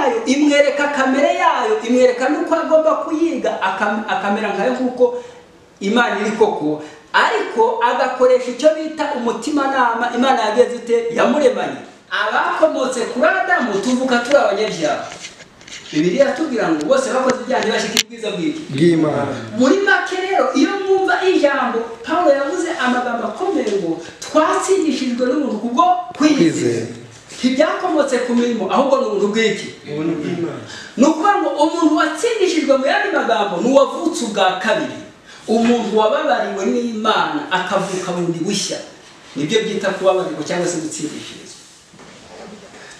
yayo imwereka kamere yayo, imwereka nuko agomba kuyiga akamera nkayo kuko Imana iri koko, ariko agakoresha icyo bita umutima nama. Imana yageze ite yamuremanye. Abakomotse kuri Adamu tuvuka turi abanyabyaha. Bibiliya tubwira ngo bose bakoze ibyaha ntibashike ubwiza bw'Imana. Muri make rero iyo mwumva ijambo Paulo yavuze amagambo akomeye ngo twatsindishijwe n'umuntu kubwo kwizera. Ntibyakomotse ku mirimo ahubwo n'ubuntu bw'iki. Ni ukuvuga ngo umuntu watsindishijwe mu yandi magambo ni uwavutse ubwa kabiri. Umuntu wababariwe n'Imana akavuka bundi bushya. Nibyo byita kubabarirwa cyangwa se gutsindishirizwa.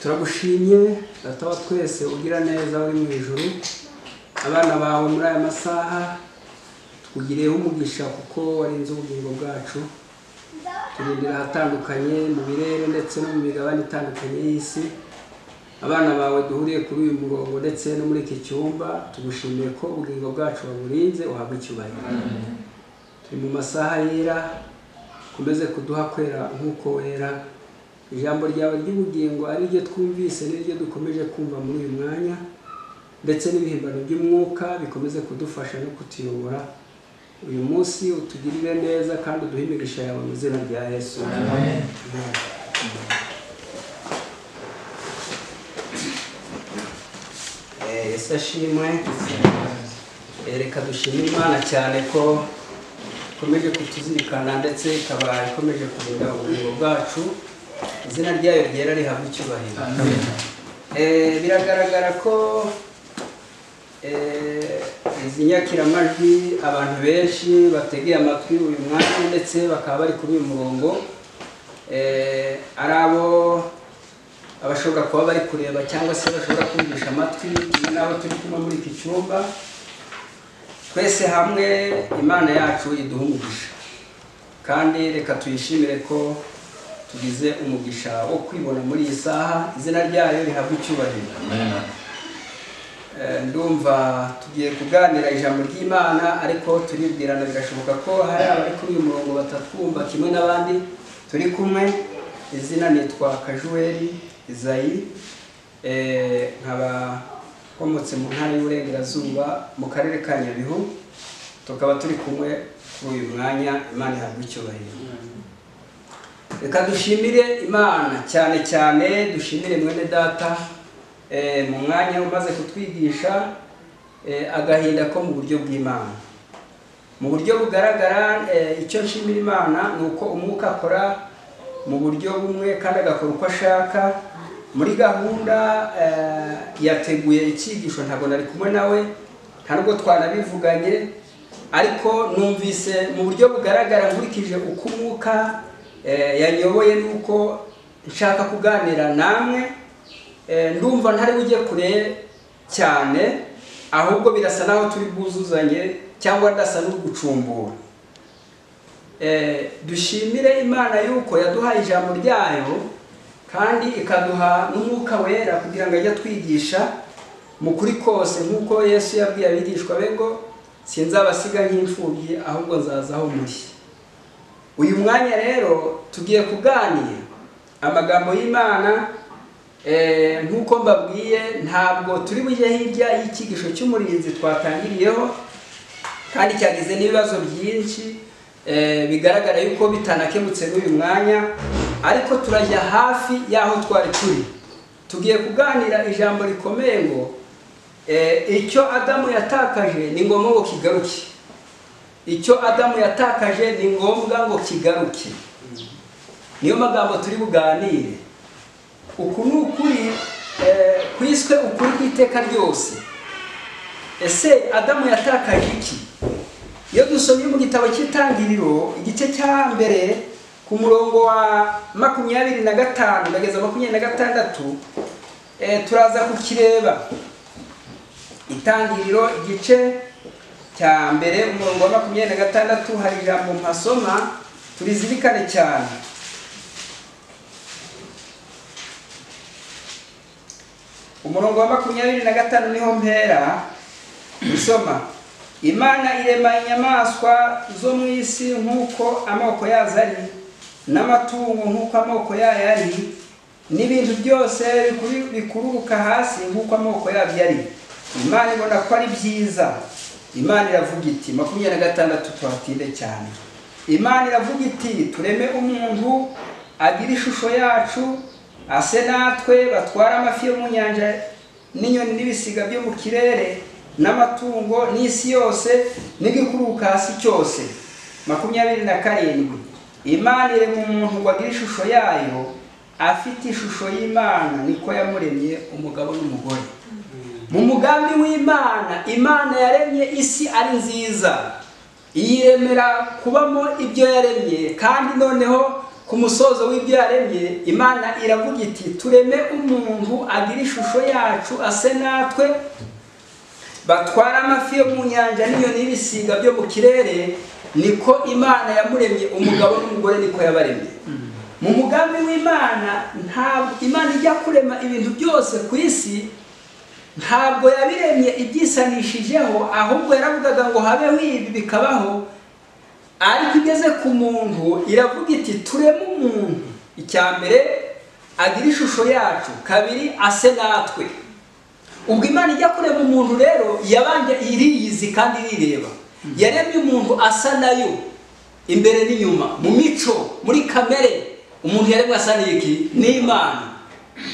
Turagushimye Data wa twese ugira neza uri mu ijuru. Abana bawe muri aya masaha tukugireho umugisha kuko warinze ubugingo bwacu. Turindira ahatandukanye mu birere ndetse no mu migabane itandukanye y'isi. Abana bawe duhuriye kuri uyu murongo ndetse no muri iki cyumba, tugushimiye ko ubugingo bwacu waburinze uhabwa icyubahiro. Turi mu masaha yera, komeze kuduha kwera nk'uko wera. Ijambo ryawe ry'ubugingo ari ryo twumvise n'iryo dukomeje kumva muri uyu mwanya, ndetse n'ibihimbano by'umwuka bikomeze kudufasha no kutuyobora. Uyu munsi utugirire neza kandi uduhe imigisha yawe mu izina rya Yesu. Amen. Yesu ashimwe. Reka dushimire Imana cyane ko ikomeje kutuzirikana ndetse ikaba ikomeje kurinda ubugingo bwacu. Izina ryayo ryera rihabwa icyubahiro. Biragaragara ko izi nyakiramajwi abantu benshi bategeye amatwi uyu mwanya ndetse bakaba bari kuri uyu murongo, ari abo abashobora kuba bari kureba cyangwa se bashobora kumvisha amatwi n'abo turi kumwe muri iki cyumba. Twese hamwe Imana yacu iduha umugisha, kandi reka tuyishimire ko tugize umugisha wo kwibona muri iyi saha. Izina ryayo rihabwa icyubahiro. Ndumva tugiye kuganira ijambo ry'Imana, ariko turibwirana birashoboka ko hari abari kuri uyu murongo batatwumva kimwe n'abandi turi kumwe. Izina nitwa Kajuweli Izayi, nkaba komotse mu ntara y'Uburengerazuba mu karere ka Nyabihu. Tukaba turi kumwe kuri uyu mwanya. Imana ihabwa icyubahiro. Reka dushimire Imana cyane cyane, dushimire mwene data mu mwanya umaze kutwigisha agahinda ko mu buryo bw'Imana. Mu buryo bugaragara, icyo nshimira Imana ni uko umwuka akora mu buryo bumwe kandi agakora uko ashaka. Muri gahunda yateguye icyigisho ntabwo nari kumwe nawe, ntabwo twanabivuganye, ariko numvise mu buryo bugaragara nkurikije uko umwuka yanyoboye nuko nshaka kuganira namwe. Ndumva ntari bujye kure cyane, ahubwo birasa naho turi bwuzuzanye cyangwa ndasa n'ugucumbura. Dushimire Imana yuko yaduhaye ijambo ryayo kandi ikaduha n'umwuka wera kugira ngo ajye atwigisha mu kuri kose, nk'uko Yesu yabwiye abigishwa be ngo sinzabasiga nk'imfubyi ahubwo nzazaho muri. Uyu mwanya rero tugiye kuganira amagambo y'Imana. Nk'uko mbabwiye, ntabwo turi bujye hirya y'icyigisho cy'umurinzi twatangiriyeho, kandi cyagize n'ibibazo byinshi bigaragara yuko bitanakemutse n'uyu mwanya, ariko turajya hafi y'aho twari turi. Tugiye kuganira ijambo rikomeye ngo icyo Adamu yatakaje ni ngombwa ngo kigaruke. Icyo Adamu yatakaje ni ngombwa ngo kigaruke. Niyo magambo turi buganire. Uku ni ukuri kwiswe ukuri kw'iteka ryose. Ese Adamu yatakaje iki? Iyo dusomye mu gitabo cy'Itangiriro igice cya mbere ku murongo wa 25 ndageza 26, turaza kukireba. Itangiriro igice cya mbere umurongo wa 26 hari ijambo mpasoma turizirikane cyane. Umurongo wa 25 niho mpera usoma. Imana irema inyamaswa zo mu isi nk'uko amoko yazo ari, n'amatungo nk'uko amoko yayo ari, n'ibintu byose bikururuka hasi nk'uko amoko yabyo ari. Imana ibona ko ari byiza. Imana iravuga iti 26 tuhatinde cyane. Imana iravuga iti tureme umuntu agira ishusho yacu ase natwe, batwara amafi yo mu nyanja n'inyoni n'ibisiga byo mu kirere n'amatungo n'isi yose n'igikururuka hasi cyose. 27 Imana irema umuntu ngo agire ishusho yayo, afite ishusho y'Imana niko yamuremye umugabo n'umugore. Mu mugambi w'Imana, Imana yaremye isi ari nziza, iyiremera kubamo ibyo yaremye, kandi noneho ku musozo w'ibyo yaremye Imana iravuga iti tureme umuntu agira ishusho yacu ase natwe, batwara amafi yo mu nyanja n'inyoni n'ibisiga byo mu kirere. Niko Imana yamuremye umugabo n'umugore, niko yabaremye. Mu mugambi w'Imana, ntabwo Imana ijya kurema ibintu byose ku isi, ntabwo yabiremye ibyisanishijeho, ahubwo yaravugaga ngo habeho ibi bikabaho. Ariko igeze ku muntu iravuga iti tureme umuntu, icyambere agira ishusho yacu, kabiri ase natwe. Ubwo Imana ijya kurema umuntu rero yabanje iriyizi kandi irireba. Yaremye umuntu asa nayo imbere n'inyuma, mu mico, muri kamere. Umuntu yaremwe asa n'iki? N'Imana.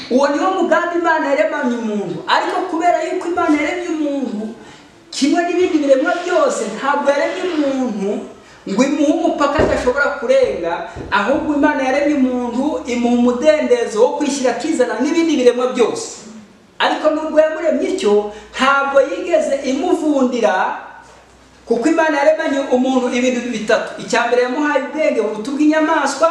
Uwo niwo mugambi Imana yaremanye umuntu. Ariko kubera yuko Imana yaremye umuntu kimwe n'ibindi biremwa byose, ntabwo yaremye umuntu ngo imuhe umupaka adashobora kurenga, ahubwo Imana yaremye umuntu imuha umudendezo wo kwishyira akizana n'ibindi biremwa byose. Ariko nubwo yamuremye icyo, ntabwo yigeze imuvundira, kuko Imana yaremanye umuntu ibintu bitatu. Icyambere yamuhaye ubwenge buruta ubw'inyamaswa.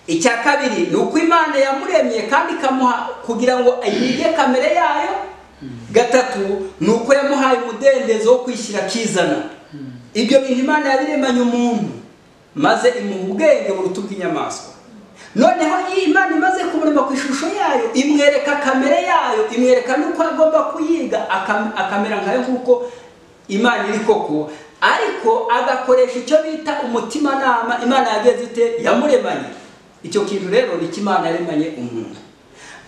Icya kabiri ni uko Imana yamuremye kandi ikamuha kugira ngo yige kamere yayo. Gatatu ni uko yamuhaye umudendezo wo kwishyira akizana. Ibyo bintu Imana yabiremanye umuntu, maze imuha ubwenge buruta ubw'inyamaswa. Noneho Imana imaze kumurema ku ishusho yayo, imwereka kamere yayo, imwereka nuko agomba kuyiga akamera nkayo nk'uko Imana iri koko, ariko agakoresha icyo bita umutimanama. Imana yageze ite? Yamuremanye. Icyo kintu rero ni Imana yaremanye umuntu.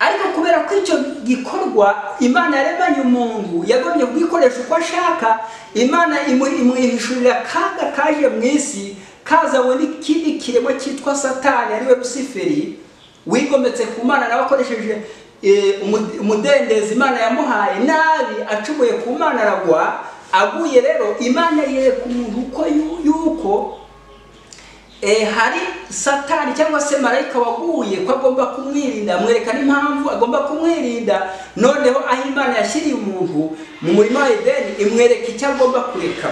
Ariko kubera ko icyo gikorwa Imana yaremanye umuntu yagombye kugikoresha uko ashaka, Imana imwihishurira kaga kaje mu isi, kazanywe n'ikindi kiremwa cyitwa Satani, ariwe Lusiferi, wigometse ku Mana nawe akoresheje umudendezo Imana yamuhaye nabi, acumuye ku Mana aragwa. Aguye rero Imana yereka umuntu ko yuko hari Satani cyangwa se marayika waguye, ko agomba kumwirinda, amwereka n'impamvu agomba kumwirinda. Noneho aho Imana yashyiriye umuntu mu murima wa Edeni, imwereka icyo agomba kureka,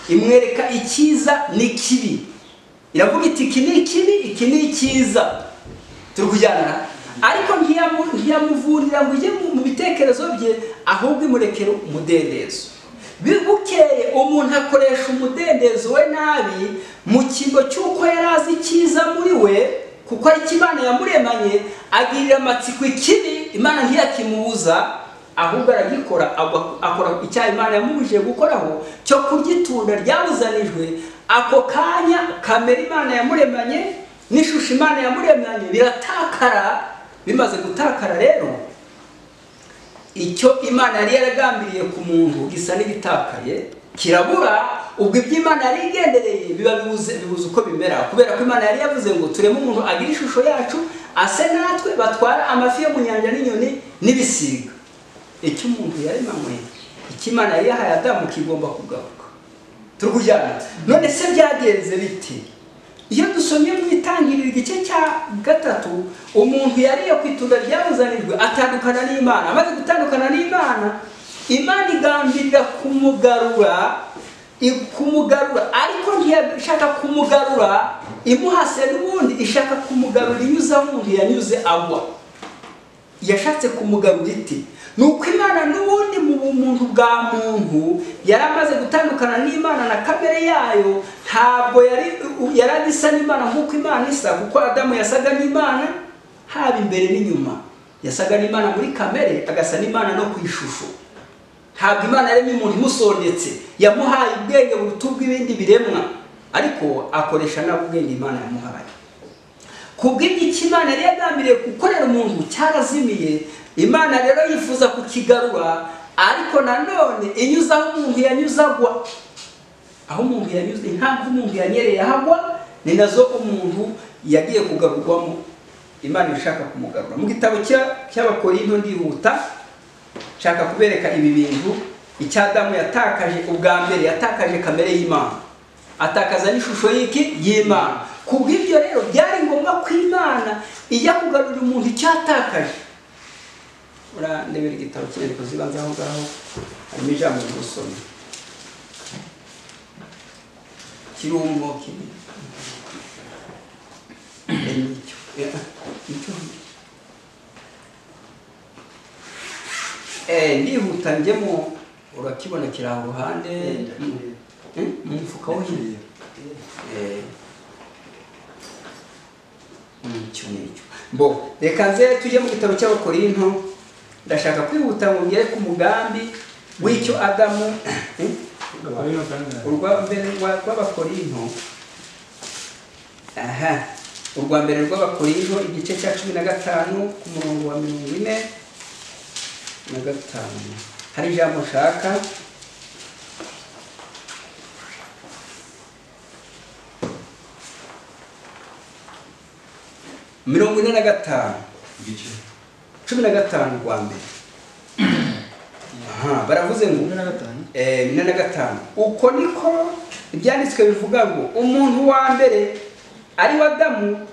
imwereka icyiza n'ikibi. Iravuga iti iki ni ikibi, iki ni icyiza, turi kujyana. Ariko ntiyamuvurira ngo ujye mu bitekerezo bye, ahubwo imurekera umudendezo. Bukeye umuntu akoresha umudendezo we nabi mu kingo cy'uko yari azi icyiza muri we, kuko ari Imana yamuremanye, agirira amatsiko ikibi. Imana ntiyakimubuza, ahubwo aragikora, akora icyaha Imana yamubujije gukoraho cyo kurya itunda ryabuzanijwe. Ako kanya kamere Imana yamuremanye n'ishusho Imana yamuremanye biratakara. Bimaze gutakara rero, icyo Imana yari yaragambiriye ku muntu gisa n'ibitakaye, kirabura. Ubwo iby'Imana yari igendereye biba bibuze uko bimera, kubera ko Imana yari yavuze ngo tureme umuntu agira ishusho yacu ase natwe, batwara amafi yo mu nyanja n'inyoni n'ibisiga. Icyo umuntu yaremanywe, icyo Imana yari yahaye Adamu kigomba kugaruka. Turi kujyana. None se byagenze bite? Iyo dusomye mu Itangiriro igice cya 3, umuntu yariye ku itunda ryabuzanijwe, atandukana n'Imana. Amaze gutandukana n'Imana, Imana igambirira kumugarura, ariko ntiyashaka kumugarura imuhase n'ubundi, ishaka kumugarura inyuze aho umuntu yanyuze agwa. Yashatse kumugarura iti nuko Imana n'ubundi mu bumuntu bwa muntu yari amaze gutandukana n'Imana na kamere yayo, ntabwo yari agisa n'Imana nk'uko Imana isa, kuko Adamu yasaga n'Imana haba imbere n'inyuma. Yasaga n'Imana muri kamere, agasa n'Imana no ku ishusho. Ntabwo Imana yaremye umuntu imusondetse, yamuhaye ubwenge buruta ubw'ibindi biremwa, ariko akoresha nabwo ubwenge Imana yamuhaye. kubw'iki Imana yari yagambiriye gukorera umuntu cyarazimiye. Imana rero yifuza kukigarura, ariko nanone inyuza aho umuntu yanyuzagwa, aho umuntu yanyuze, ntabwo umuntu yanyereye ahagwa, ni nazo umuntu yagiye kugarurwamo. Imana ishaka kumugarura. Mu gitabo cy'Abakorinto ndihuta shaka kubereka ibi bintu. Icyadamu yatakaje ubwa mbere, yatakaje kamere y'Imana, atakaza n'ishusho y'Imana. Kubw'ibyo rero byari ngombwa ko Imana ijya kugarurira umuntu icyatakaje. Urandebera igitabo cy'inyandiko zibanza aho ngaho harimo ijambo ryo gusoma kirumbo kibi ndihuta njyemo, urakibona kiri aho ruhande mu mufuka wo hirya. Mbo reka nze tujye mu gitabo cy'Abakorinto. Ndashaka kwihuta ngo ngere ku mugambi w'icyo Adamu urwa mbere rw'Abakorinto. Urwa mbere rw'Abakorinto igice cya 15 ku murongo wa 45. Hari ijambo nshaka. Mirongo 45 igice 15 rwa mbere. Baravuze ngo 45 uko niko ibyanditswe bivuga ngo umuntu wa mbere ari wa Adamu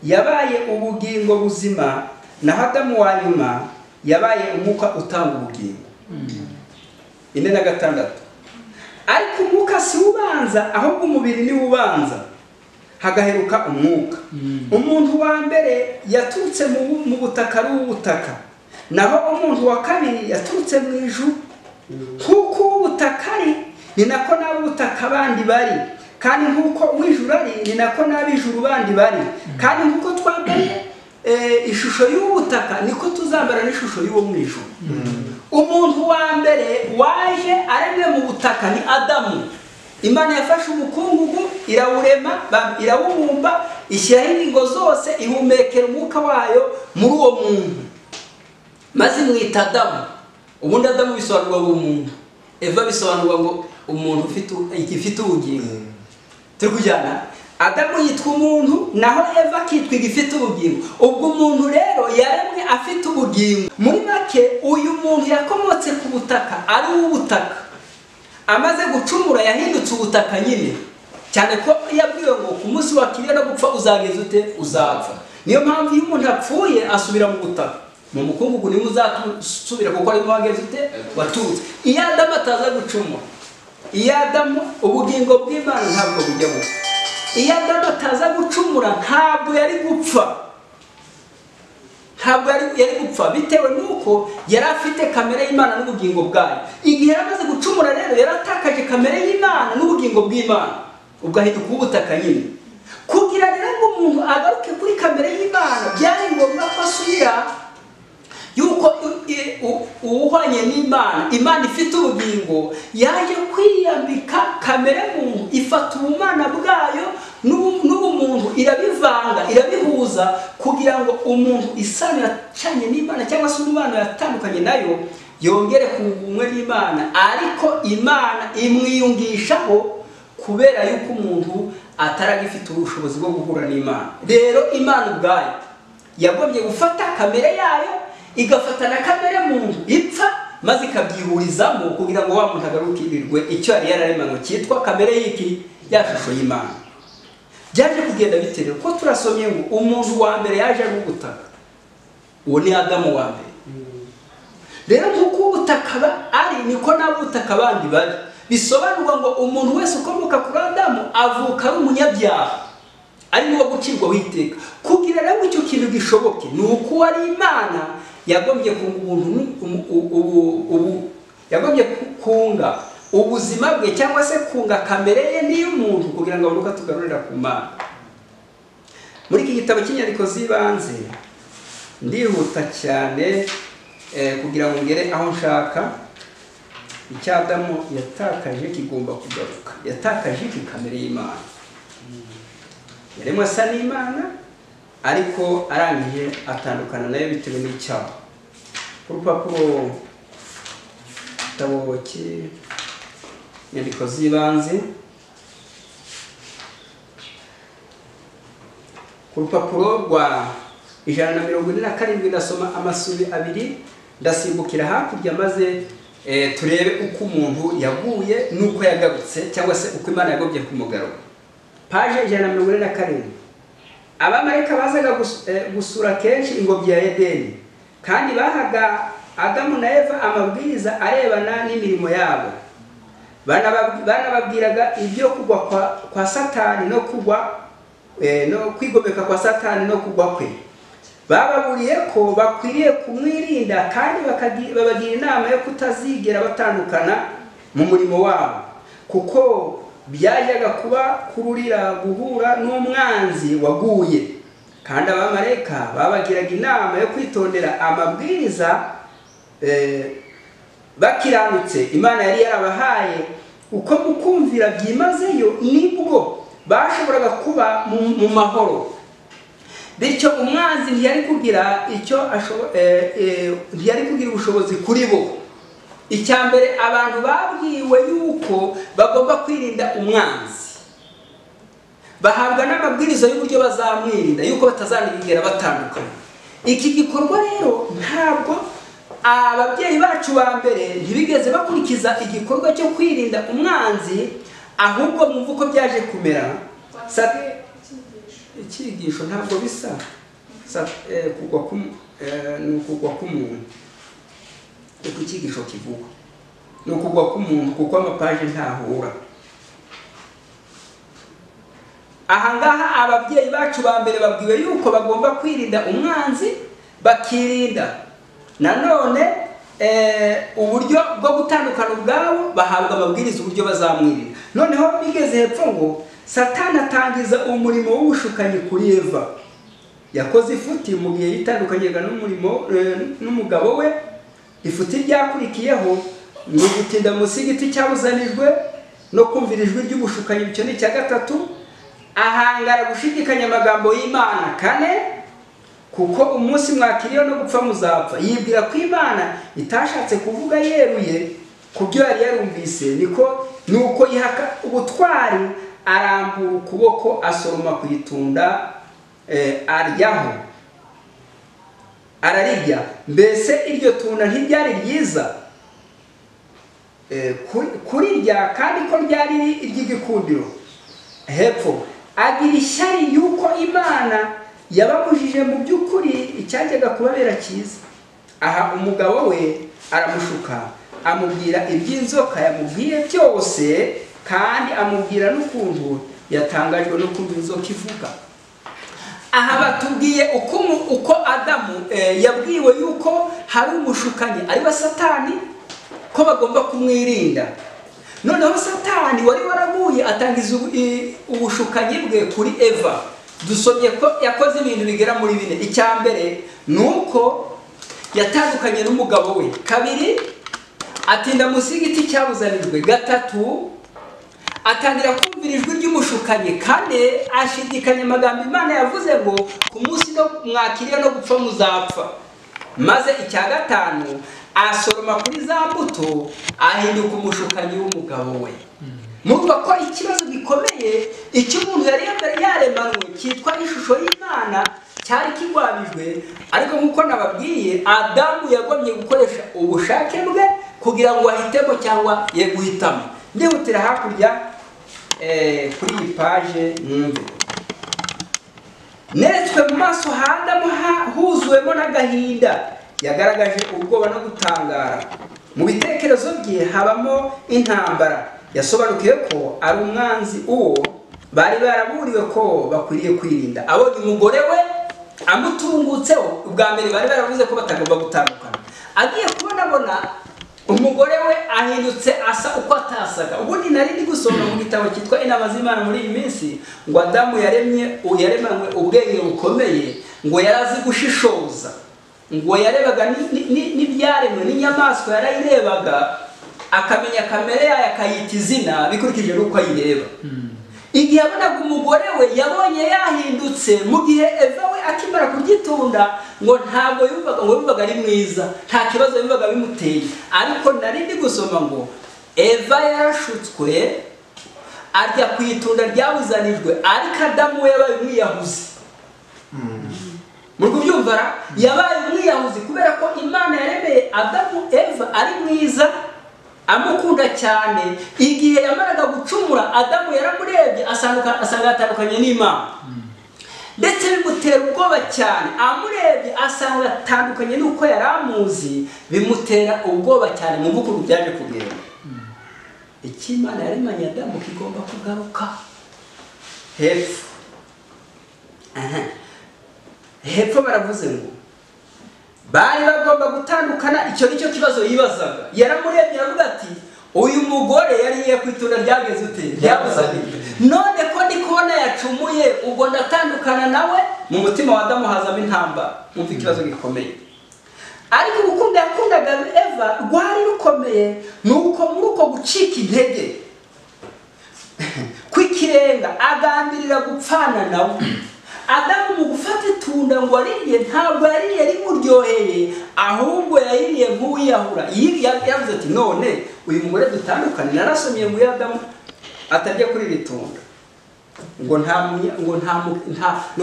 yabaye ubugingo buzima, na Adamu wa nyuma yabaye umwuka utanga ubugingo. 46 ariko umwuka si ubanza, ahubwo umubiri ni ubanza, hagaheruka umwuka. Umuntu wa mbere yaturutse mu butaka ari ubutaka, naho umuntu wa kabiri yaturutse mu ijuru. Kuko ubutaka ari ni nako n'abutaka bandi bari, kandi nkuko uw'ijuru ari ni nako n'ab'ijuru bandi bari, kandi nkuko twambaye ishusho y'ubutaka niko tuzambara n'ishusho y'uwo mu ijuru. Umuntu wa mbere waje aremwe mu butaka ni Adamu. Imana yafashe umukungugu irawurema, irawubumba, ishyiraho ingingo zose, ihumekera umwuka wayo muri uwo muntu, maze imwita Adamu. Ubundi Adamu bisobanurwa umuntu, Eva bisobanurwa ngo umuntu ufite ubugingo. Turi kujyana. Adamu yitwa umuntu, naho Eva akitwa igifite ubugingo. Ubwo umuntu rero yaremwe afite ubugingo. Muri make uyu muntu yakomotse ku butaka, ari ubutaka. Amaze gucumura yahindutse ubutaka nyine, cyane ko yabwiwe ngo ku munsi wa kiriya no gupfa uzageza ute? Uzapfa. Niyo mpamvu iyo umuntu apfuye asubira mu butaka, mu mukungugu niwe uzasubira, kuko ari wageze ute? Waturutse. Iyo Adamu ataza gucumura, iyo Adamu ubugingo bw'Imana ntabwo bujya gupfa. Iyo Adamu ataza gucumura ntabwo yari gupfa, ntabwo yari gupfa, bitewe nuko yari afite kamere y'Imana n'ubugingo bwayo. Igihe yamaze gucumura rero yaratakaje kamere y'Imana n'ubugingo bw'Imana, ugahinduka ubutaka nyine. Kugira rero ngo umuntu agaruke kuri kamere y'Imana, byari ngombwa ko asubira yuko uwuhwanye n'Imana, Imana ifite ubugingo, yaje kwiyambika kamere muntu, ifata ubumana bwayo n'ubumuntu, irabivanga, irabihuza, kugira ngo umuntu isano yacanye n'Imana cyangwa se umubano yatandukanye nayo yongere kubumwe n'Imana. Ariko Imana imwiyungishaho kubera yuko umuntu ataragifite ubushobozi bwo guhura n'Imana. Rero Imana ubwayo yagombye gufata kamere yayo, igafata na kamere muntu ipfa, maze ikabyihurizamo kugira ngo wa muntu agarukirirwe icyo yari yararemanywe cyitwa kamere y'iki? Ya shusho y'Imana. Byaje kugenda biterera ko turasomye ngo umuntu wa mbere yaje ari ubutaka, uwo ni Adamu wa mbere. Rero nk'uko ubutaka ari niko n'abutaka bandi bari. Bisobanurwa ngo umuntu wese ukomoka kuri Adamu avuka ari umunyabyaha, ari niwo gucirwaho iteka. Kugira rero icyo kintu gishoboke, ni uko ari Imana yagombye yagombye kunga ubuzima bwe, cyangwa se kunga kamere ye n'iy'umuntu, kugira ngo abaruka tugarurira ku Mana. Muri iki gitabo cy'inyandiko z'ibanze ndihuta cyane kugira ngo ngere aho nshaka. Icyadamu yatakaje kigomba kugaruka. Yatakaje kamere y'Imana, yaremwe asa n'Imana, ariko arangije atandukana nayo bitewe n'icyaha. Ku rupapuro igitabo cy'inyandiko z'ibanze, ku rupapuro rwa 147 ndasoma amasubi abiri, ndasimbukira hakurya maze turebe uko umuntu yaguye nuko yagarutse cyangwa se uko Imana yagobye kumugarura. Page 147. Abamarayika bazaga gusura kenshi ingobyi ya Edeni, kandi bahaga Adamu na Eva amabwiriza arebana n'imirimo yabo. Banababwiraga ibyo kugwa kwa Satani no kwigomeka kwa Satani no kugwa kwe. Bababuriye ko bakwiriye kumwirinda kandi babagira inama yo kutazigera batandukana mu murimo wabo, kuko byajyaga kuba kururira guhura n'umwanzi waguye. Kandi abamarayika babagiraga inama yo kwitondera amabwiriza bakiranutse Imana yari yarabahaye. Uko mukumvira byimazeyo nibwo bashoboraga kuba mu mahoro. Bityo umwanzi ntiyari kugira ubushobozi kuri bo. Icyambere, abantu babwiwe yuko bagomba kwirinda umwanzi, bahabwa n'amabwiriza y'uburyo bazamwirinda, yuko batazanigera batandukana. Iki gikorwa rero ntabwo ababyeyi bacu ba mbere ntibigeze bakurikiza igikorwa cyo kwirinda umwanzi, ahubwo mwumva uko byaje kumera. Icyigisho ntabwo bisa kugwa k'umuntu, uko icyigisho kivuga ni ukugwa k'umuntu, kuko amapaje ntahura. Ahangaha ababyeyi bacu ba mbere babwiwe yuko bagomba kwirinda umwanzi, bakirinda nanone uburyo bwo gutandukana ubwabo, bahabwa amabwiriza uburyo bazamwirinda. Noneho bigeze hepfo ngo Satani atangiza umurimo w'ubushukanyi kuri Eva. Yakoze ifuti mu gihe yitandukanyega n'umugabo we. Ifuti ryakurikiyeho ni ugutinda munsi y'igiti cyabuzanijwe no kumvira ijwi ry'ubushukanyi, icyo ni icya gatatu. Ahangara gushidikanya amagambo y'Imana. 4, kuko umunsi mwakiriyeho no gupfa muzapfa. Yibwira ko Imana itashatse kuvuga yeruye ku byo yari yarumvise, nuko yihaka ubutwari, arambura ukuboko asoroma ku itunda aryaho ararirya. Mbese iryo tunda ntiryari ryiza kurirya, kandi ko ryari iry'igikundiro. Hepfo, agira ishyari yuko Imana yababujije mu by'ukuri icyajyaga kubabera cyiza. Aha umugabo we aramushuka, amubwira iby'inzoka yamubwiye byose, kandi amubwira n'ukuntu yatangajwe no kumva inzoka ivuga. Aha batubwiye uko Adamu yabwiwe yuko hari umushukanyi ari we Satani, ko bagomba kumwirinda. Noneho Satani wari waraguye atangiza ubushukanyi bwe kuri Eva. Dusomye ko yakoze ibintu bigera muri 4. Icyambere nuko yatandukanye n'umugabo we. 2, atinda munsi y'igiti cyabuzanijwe. 3, atangira kumvira ijwi ry'umushukanyi. 4, ashidikanya amagambo Imana yavuze ngo ku munsi no mwakiriye no gupfa muzapfa. Maze icya 5, asoroma kuri za mbuto, ahinduka umushukanyi w'umugabo we. Murumva ko ikibazo gikomeye icyo umuntu yari yaremanwe cyitwa ishusho y'Imana cyari kigwabijwe. Ariko nk'uko nababwiye, Adamu yagomye gukoresha ubushake bwe kugira ngo ahitemo cyangwa ye guhitamo. Ndihutira hakurya kuri iyi paje mwumve. Neretswe mu maso ha Adamu huzuwemo n'agahinda, yagaragaje ubwoba no gutangara. Mu bitekerezo bye habamo intambara. Yasobanukiye ko ari umwanzi uwo bari baraburiwe ko bakwiriye kwirinda. Abonye umugore we amutungutseho, ubwa mbere bari baravuze ko batagomba gutandukana. Agiye kubona umugore we ahindutse asa uko atasaga. Ubundi nari ndi gusoma mu gitabo cyitwa Inama z'Imana muri iyi minsi, ngo Adamu yaremanwe ubwenge bukomeye, ngo yarazi gushishoza, ngo yarebaga n'ibyaremwe n'inyamaswa yarayirebaga, akamenya kamere yayo akayita izina bikurikije n'uko ayireba. igihe yabonaga umugore we yabonye yahindutse mu gihe Eva we akimara kugitunda ngo ntabwo yumvaga ari mwiza, nta kibazo yumvaga bimuteye. Ariko nari ndi gusoma ngo Eva yarashutswe arya ku itunda ryabuzanijwe, ariko Adamu we yabaye umwiyahuzi. Muri kubyumva, yabaye umwiyahuzi kubera ko Imana yaremeye Adamu Eva ari mwiza, amukunda cyane. Igihe yamaraga gucumura, Adamu yaramurebye asanga atandukanye n'Imana, ndetse bimutera ubwoba cyane. Amurebye asanga atandukanye n'uko yari amuzi, bimutera ubwoba cyane. Mu bukuru byaje kugenda icyo Imana yaremanye Adamu kigomba kugaruka hepfo. Hepfo baravuze ngo bari bagomba gutandukana. Icyo nicyo kibazo yibazaga. Yaramurebye aravuga ati uyu mugore yariye ku itunda ryageze ute ryabuzanijwe, none ko ndi kubona yacumuye, ubwo ndatandukana nawe. Mu mutima wa Adamu hazamo intambara. Umva ikibazo gikomeye. Ariko urukundo yakundaga Eva rwari rukomeye, nuko muri uko gucika intege kw'ikirenga agambirira gupfana nawe. Adamu mu gufata itunda ngo aririye, ntabwo yaririye rimuryoheye, ahubwo yaririye nk'uwiyahura. Yavuze ati none uyu mugore dutandukane. Narasomye muri Adamu atajya kuri iri tunda ngo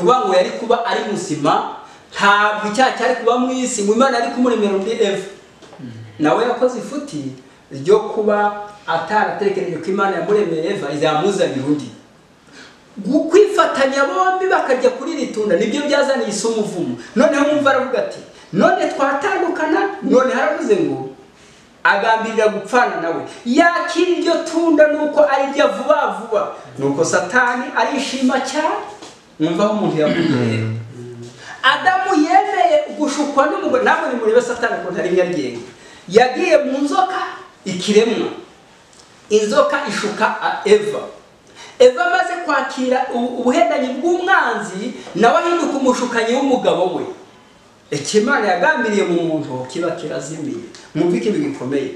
ngo yari kuba ari muzima, ntabwo icyaha cyari kuba mu isi, ngo Imana yari kumuremera undi Eva. Nawe yakoze ifuti ryo kuba ataratekereje ko Imana yamuremeye Eva izamuzanira undi. Kwifatanya bombi bakajya kuri iri tunda nibyo byazaniye isi umuvumo. Noneho mwumva aravuga ati none twatandukana. None haravuze ngo agambirira gupfana nawe, yakira iryo tunda nuko arirya vuba vuba. Nuko Satani arishima cyane. Mwumva aho umuntu yavuye. Adamu yemeye gushukwa n'umugore. Ntabwo nimurebe Satani ko ntari nyaryenga. Yagiye mu nzoka ikiremwa, inzoka ishuka Eva. Eva amaze kwakira ubuhendanyi bw'umwanzi, nawe ahinduka umushukanyi w'umugabo we. Imana yagambiriye mu muntu kiba kirazimiye. Mwumva ikintu gikomeye.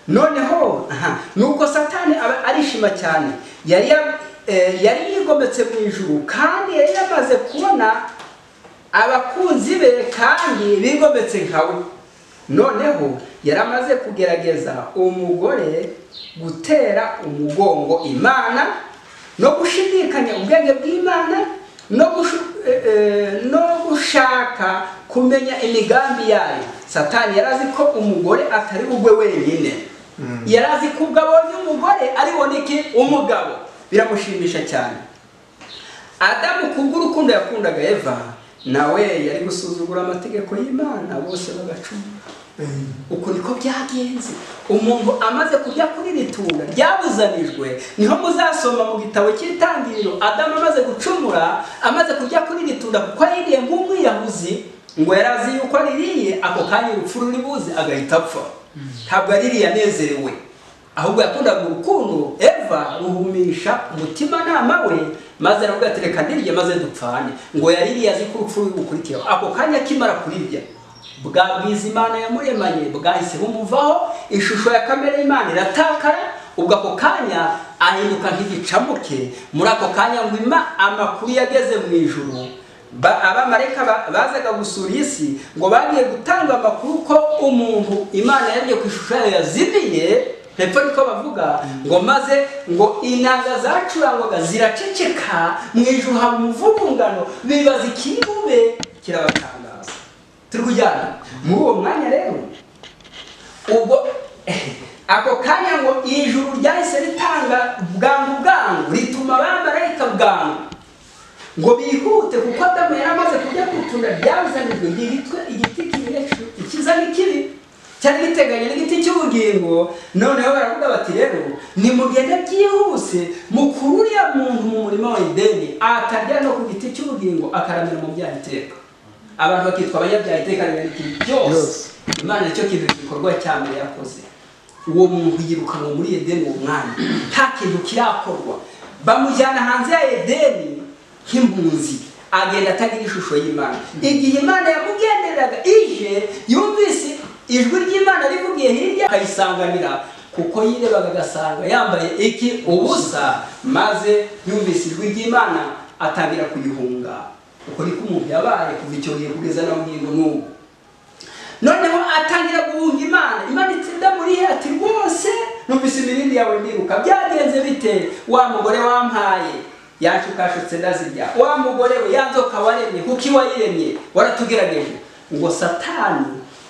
Noneho nuko Satani arishima cyane. Yari yigometse mu ijuru, kandi yari yamaze kubona abakunzi be kandi bigometse nkawe. Noneho yaramaze kugerageza umugore gutera umugongo Imana, no gushidikanya ubwenge bw'Imana, no gushaka kumenya imigambi yayo. Satani yarazi ko umugore atari ugwe wenyine. Yarazi ko ubwo abonye umugore aribona iki umugabo, biramushimisha cyane. Adamu kubw'urukundo yakundaga Eva, nawe yari gusuzugura amategeko y'Imana, bose bagacumura. Uko niko byagenze. Umuntu amaze kujya kuri iri tunda ryabuzanijwe, niho muzasoma mu gitabo cy'Itangiriro, Adamu amaze gucumura, amaze kujya kuri iri tunda kuko yiriye nk'umwiyahuzi, ngo yarazi yuko aririye ako kanya urupfu ruribuze agahita apfa. Ntabwo aririye anezerewe, ahubwo yakundaga urukundo Eva ruhumisha umutimanama we, maze aravuga ati reka ndirye maze dupfane. Ngo yaririye azi ko urupfu rubukurikiraho. Ako kanya akimara kurirya, bwa bwiza Imana yamuremanye bwahise bumuvaho, ishusho ya kamere y'Imana iratakara. Ubwo ako kanya ahinduka nk'igicamuke. Muri ako kanya ngo amakuru yageze mu ijuru, abamarayika bazaga gusura isi, ngo bagiye gutanga amakuru ko umuntu Imana yaremye ku ishusho yayo yazimiye. Hepfo niko bavuga ngo maze ngo inanga zacurangwaga ziraceceka, mu ijuru haba umuvurungano, bibaza ikibube kirabatangaza. Turi kujyana muri uwo mwanya rero, ubwo ako kanya ngo ijuru ryahise ritanga bwangu rituma abamarayika bwangu ngo bihute, kuko Adamu yari amaze kujya ku itunda ryabuzanijwe. Igiti ikiza n'ikibi cyari giteganye n'igiti cy'ubugingo. Noneho baravuga bati rero nimugende byihuse mukuru uriya muntu mu murima wa Edeni, atarya no ku giti cy'ubugingo akaramira mu byaha iteka. Abantu bakitwa abanyabyaha iteka n'ibindi byose. Imana nicyo kintu gikorwa cyane yakoze. Uwo muntu yirukanwa muri Edeni, uwo mwana nta kintu kirakorwa. Bamujyana hanze ya Edeni nk'impunzi, agenda atagira ishusho y'Imana. Igihe Imana yamugendereraga ije, yumvise ijwi ry'Imana rivugiye hirya, akayisanganira kuko yirebaga agasanga yambaye iki ubusa, maze yumvise ijwi ry'Imana atangira kuyihunga. uko niko umuntu yabaye kuva icyo gihe kugeza na bugingo n'ubu. Noneho atangira guhunga Imana itsinda muri he ati rwose numvise imirindi yawe ndiruka, byagenze bite? Wa mugore wampaye yashukashutse ndazirya, wa mugore we yanzoka waremye kuki wayiremye waratugerageje. Ngo Satani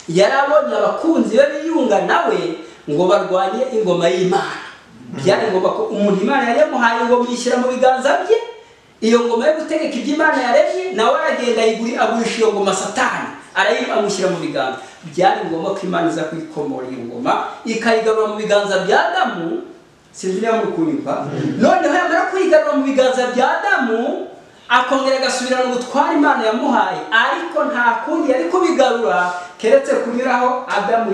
yarabonye abakunzi be biyunga nawe ngo barwanye ingoma y'Imana. Byari ngombwa ko umuntu Imana yari yamuhaye ngo yishyira mu biganza bye, iyo ngoma yo gutegeka iby'Imana yaremye, nawe aragenda agurisha iyo ngoma Satani arayimushyira mu biganza. Byari ngombwa ko Imana iza kuyikomora iyo ngoma ikayigarura mu biganza bya Adamu. Sinzi niba muri kunyumva. Noneho yamara kuyigarura mu biganza bya Adamu, akongera agasubirana ubutware Imana yamuhaye, ariko nta kundi yari kubigarura keretse kunyuraho Adamu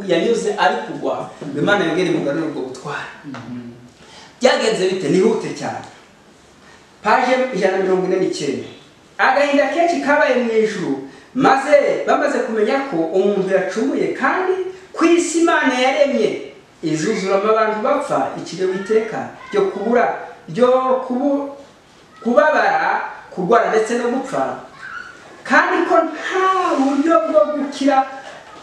yanyuze ari kugwa, Imana yongera imugarura ubwo butware. Byagenze bite? Nihute cyane. Paje 149. Agahinda kenshi kabaye mu ijuru, maze bamaze kumenya ko umuntu yacumuye kandi ku isi Imana yaremye izuzuramo abantu bapfa ikiriho iteka ryo kubura, ryo kubabara, kurwara ndetse no gupfa, kandi ko nta buryo bwo gukira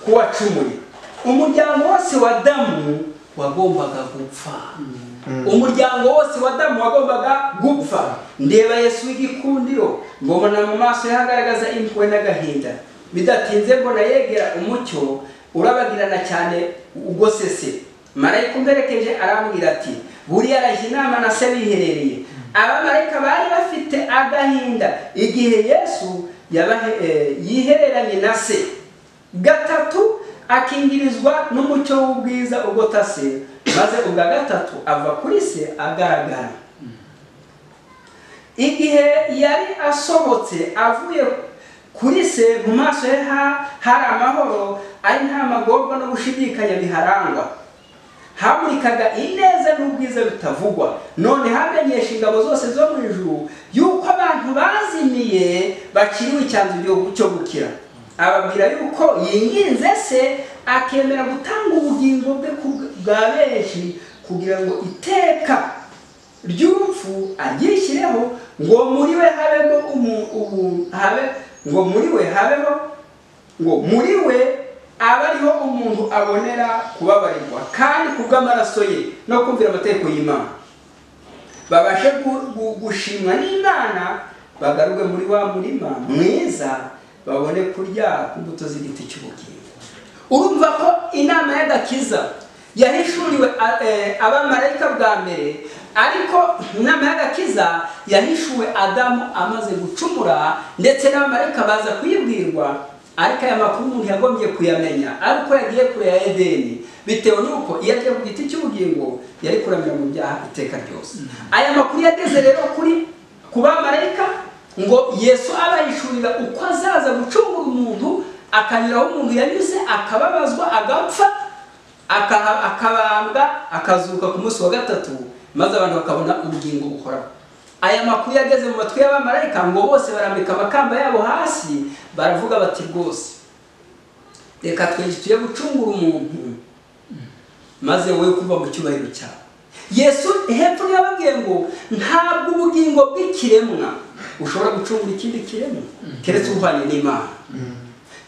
kuwacumuye. Umuryango wose wa Adamu wagombaga gupfa. Umuryango wose wa Adamu wagombaga gupfa. Ndeba Yesu w'igikundiro, mbona mu maso yahagaragaza impuhwe n'agahinda. Bidatinze mbona yegera umucyo urabagirana cyane ugosese. Marayika umberekeje arambwira ati buriya arajya inama na se biherereye. Abamarayika bari bafite agahinda igihe Yesu yihereranye na se. Gatatu akingirizwa n'umucyo w'ubwiza ugota se, maze ubwa gatatu ava kuri se agaragara. Igihe yari asohotse avuye kuri se, mu maso he hari amahoro, ari nta magorwa no gushidikanya biharangwa. Hamurikaga ineza n'ubwiza bitavugwa. None hamenyesha ingabo zose zo mu ijuru yuko abantu bazimiye bakiriwe icyanzu cyo gukira. Ababwira yuko yinginze se akemera gutanga ubugingo bwe bwa benshi, kugira ngo iteka ry'urupfu aryishyireho, ngo muri we aba ariho umuntu abonera kubabarirwa, kandi kubw'amaraso ye no kumvira amategeko y'Imana babashe gushimwa n'Imana, bagarurwe muri wa murima mwiza, babone kurya ku mbuto z'igiti cy'ubugingo. Urumva ko inama y'agakiza yahishuriwe abamarayika bwa mbere, ariko inama y'agakiza yahishuwe Adamu amaze gucumura, ndetse n'abamarayika baza kuyibwirwa. Ariko aya makuru umuntu yagombye kuyamenya ariko yagiye kure ya Edeni, bitewe nuko iyo agiye ku giti cy'ubugingo yari kuramira mu byaha iteka ryose. Aya makuru yageze rero ku bamarayika ngo Yesu abahishurira uko azaza gucungura umuntu, akanyuraho umuntu yanyuze, akababazwa, agapfa, akabambwa, akazuka ku munsi wa gatatu, maze abantu bakabona ubugingo buhoraho. Aya makuru yageze mu matwi y'abamarayika ngo bose barambika amakamba yabo hasi, baravuga bati rwose reka tugiye gucungura umuntu, maze wowe kuva mu cyubahiro cyawe. Yesu hepfo yababwiye ngo ntabwo ubugingo bw'ikiremwa ushobora gucungura ikindi kiremwa keretse uhwanye n'Imana.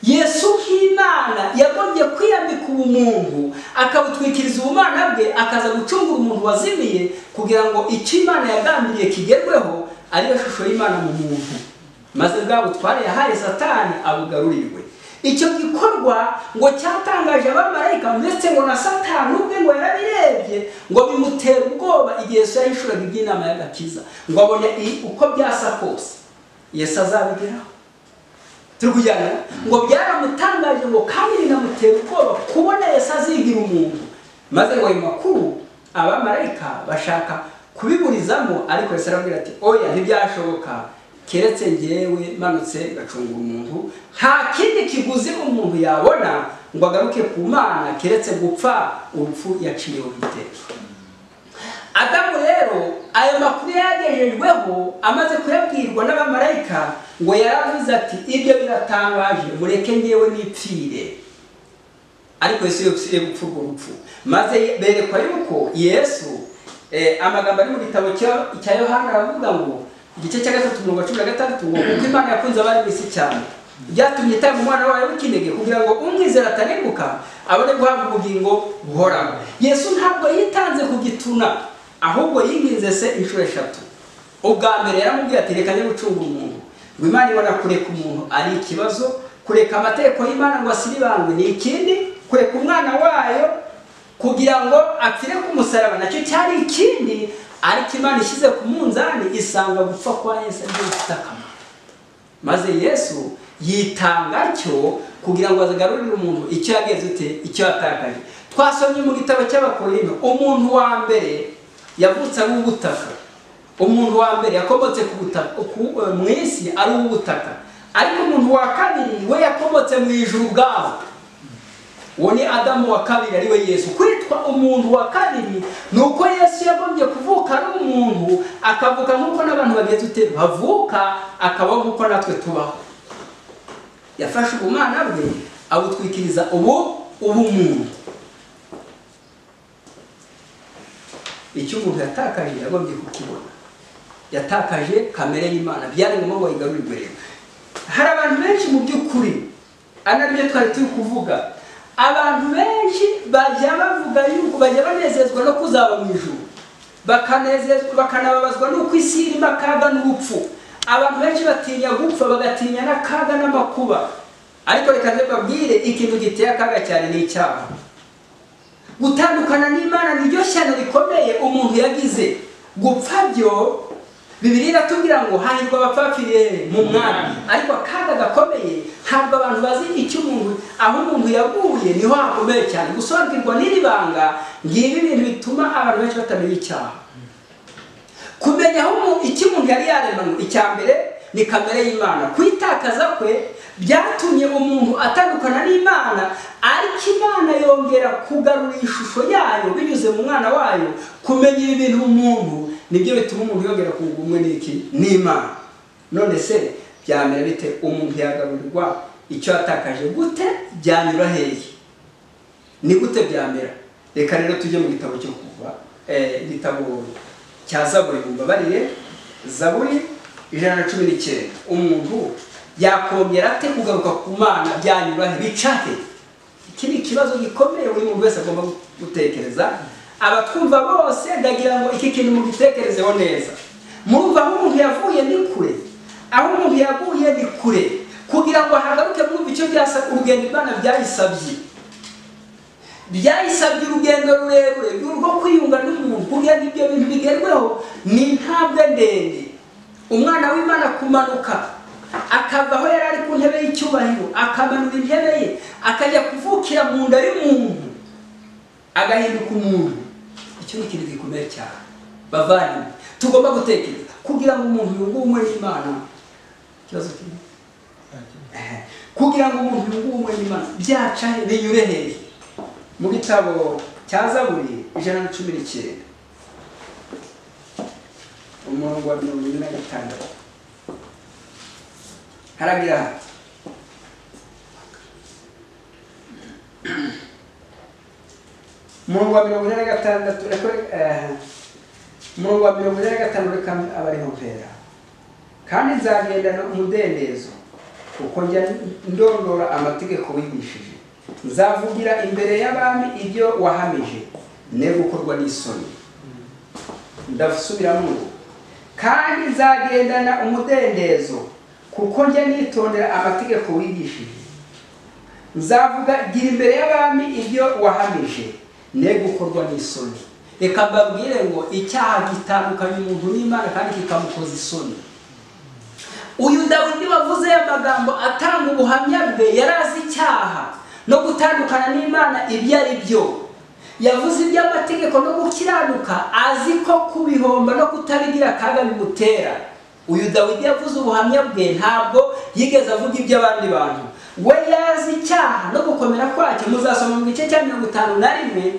Yesu nk'Imana yagombye kwiyambika ubumuntu, akabutwikiriza ubumana bwe, akaza gucungura umuntu wazimiye, kugira ngo icyo Imana yagambiriye kigerweho, ariyo shusho y'Imana mu muntu, maze bwa butware yahaye Satani abugarurirwe. Icyo gikorwa ngo cyatangaje abamarayika, ndetse ngo na Satani ubwe ngo yarabirebye ngo bimutera ubwoba igihe Yesu yahishuraga iby'inama y'agakiza, ngo abone uko byasa kose Yesu azabigeraho. Turukujyana ngo byaramutangaje ngo kandi binamutera ubwoba kubona Yesu azigira umuntu, maze ngo ayo makuru abamarayika bashaka kubiburizamo, ariko Yesu arabwira ati oya, ntibyashoboka, keretse njyewe manutse gacungura umuntu, nta kindi kiguzi umuntu yabona ngo agaruke ku Mana keretse gupfa urupfu yaciyeho iteka. Adamu rero ayo makuru yagejejweho, amaze kuyabwirwa n'abamarayika, ngo yaravuze ati ibyo biratangaje, mureke njyewe nipfire. ariko Yesu yopfiriye gupfa urwo rupfu, maze berekwa yuko Yesu amagambo ari mu gitabo cya Yohana aravuga ngo igice cya 3:16 ngo kuko Imana yakunze abari bisi cyane byatumye itanga umwana wayo w'ikinege kugira ngo umwizera atarimbuka abone guhabwa ubugingo buhoraho. Yesu ntabwo yitanze kugituna, ahubwo yinginze se inshuro 3. Ubwa mbere yaramubwiye ati reka njye gucunga umuntu, ngo Imana ibona kureka umuntu ari ikibazo, kureka amategeko y'Imana ngo asiribangwe ni ikindi, kureka umwana wayo kugira ngo apfire ku musaraba nacyo cyari ikindi, ariko Imana ishyize ku munzani isanga gupfa kwa Yesu ari gutakama, maze Yesu yitanga cyo kugira ngo azagarurire umuntu icyo yageze ute, icyo yatakaje. Twasomye mu gitabo cy'Abakorinto, umuntu wa mbere yavutse ari ubutaka, umuntu wa mbere yakomotse ku butaka mu isi ari ubutaka, ariko umuntu wa kabiri we yakomotse mu ijuru bwaho, uwo ni Adamu wa kabiri ari we Yesu. Kwitwa umuntu wa kabiri nuko Yesu yagombye kuvuka ari umuntu, akavuka nk'uko n'abantu bageze ute bavuka, akabaho nk'uko natwe tubaho. Yafashe ubumana bwe abutwikiriza ubumuntu. Icyo umuntu yatakaje yagombye kukibona, yatakaje kamere y'Imana, byari ngombwa ngo yigarurirwe rero. Hari abantu benshi mu by'ukuri anabyo twari turi kuvuga, abantu benshi bajya bavuga yuko bajya banezezwa no kuzaba mu ijuru, bakanezezwa bakanababazwa n'uko isi irimo akaga n'urupfu. Abantu benshi batinya gupfa, bagatinya n'akaga n'amakuba, ariko reka mbabwire ikintu giteye akaga cyane ni icyaha. Gutandukana n'Imana niryo shyano rikomeye umuntu yagize. Gupfa byo Bibiliya iratubwira ngo hahirwa abapfapfiriye mu Mwami, ariko akaga gakomeye ntabwo abantu bazi icyo umuntu, aho umuntu yaguye niho hakomeye cyane. Gusobanukirwa n'iri banga ngibi ibintu bituma abantu benshi batamenya icyaha. Kumenya aho icyo umuntu yari yaremanwe, icya mbere ni kamere y'Imana. Kwitakaza kwe byatumye umuntu atandukana n'Imana, ariko Imana yongera kugarura ishusho yayo binyuze mu mwana wayo. Kumenya ibi bintu umuntu nibyo bituma umuntu yongera kunga umwe n'Imana. None se byamera bite umuntu yagarurirwa icyo yatakaje? Gute byanyura hehe? Ni gute byamera? Reka rero tujye mu gitabo cyo Kuva, igitabo cya Zaburi, mumbabarire, Zaburi 119. Umuntu yakongera ate kugaruka ku Mana? Byanyura he? Bicahe? Iki ni ikibazo gikomeye buri muntu wese agomba gutekereza. Abatwumva bose ndagira ngo iki kintu mugitekerezeho neza. Murumva aho umuntu yavuye ni kure, aho umuntu yaguye ni kure, kugira ngo hagaruke mu bice byasa urugendo Imana byayisabye urugendo rurerure rwo kwiyunga n'umuntu, kugira ngo ibyo bintu bigerweho ni intambwe ndende. Umwana w'Imana kumanuka akava aho yari ari ku ntebe y'icyubahiro, akamanura intebe ye akajya kuvukira mu nda y'umuntu, agahinduka umuntu. Icyo ni ikintu gikomeye cyane bavandimwe tugomba gutekereza, kugira ngo umuntu yunge ubumwe n'Imana. Ikibazo kimwe, kugira ngo umuntu yunge ubumwe n'Imana byaca binyure hehe? Mu gitabo cya Zaburi 119 umurongo wa 46 haragira hati, umurongo wa 46 umurongo wa 45 reka abariho mpera, kandi nzagendana umudendezo kuko njya ndondora amategeko wigishije, nzavugira imbere y'abami ibyo wahamije, ne gukorwa n'isoni. Ndasubiramo, kandi nzagendana umudendezo kuko njya nitondera amategeko wigishije, nzavugira imbere y'abami ibyo wahamije, ne gukorwa n'isoni. Reka mbabwire ngo icyaha gitandukanye umuntu n'Imana kandi kikamukoza isoni. Uyu Dawidi wavuze amagambo atanga ubuhamya bwe yarazi icyaha no gutandukana n'Imana ibyo ari byo. Yavuze iby'amategeko no gukiranuka, azi ko kubihomba no kutabigira akaga bimutera. Uyu Dawidi yavuze ubuhamya bwe, ntabwo yigeze avuga iby'abandi bantu. We yazi icyaha no gukomera kwacyo. Muzasoma mu gice cya 51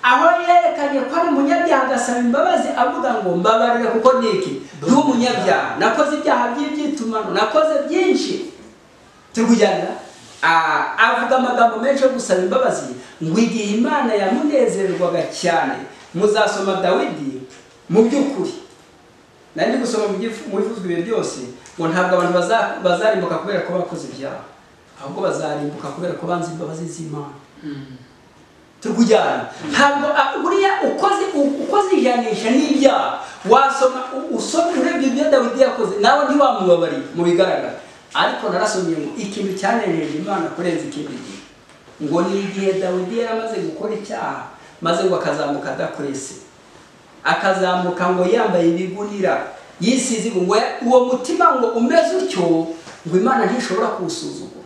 aho yerekanye ko ari umunyabyaha agasaba imbabazi, avuga ngo mbabarira kuko niki ndi umunyabyaha, nakoze ibyaha by'iby'itumano, nakoze byinshi. Turkujyana avuga amagambo menshi yo gusaba imbabazi ngo igihe Imana yamunezerwaga cyane. Muzasoma Dawidi mu by'ukuri, nari gusoma mu bivuzwe ibi byose, ngo ntabwo abantu bazarimbuka kubera ko bakoze ibyaha, ahubwo bazarimbuka kubera ko banze imbabazi z'Imana. Turkujyana ntabwo buriya ukoze ijanisha n'ibyaha, wasoma usoma urebye ibyo Dawidi yakoze nawe ntiwamubabariye mu bigaragara. Ariko narasomye ngo ikintu cyanejeje Imana kurenza ikindi gihe, ngo ni igihe Dawidi yaramaze gukora icyaha, maze ngo akazamuka adakwese, akazamuka ngo yambaye ibigunira, yisize ngo uwo mutima ngo umeze utyo, ngo Imana ntishobora kuwusuzugura.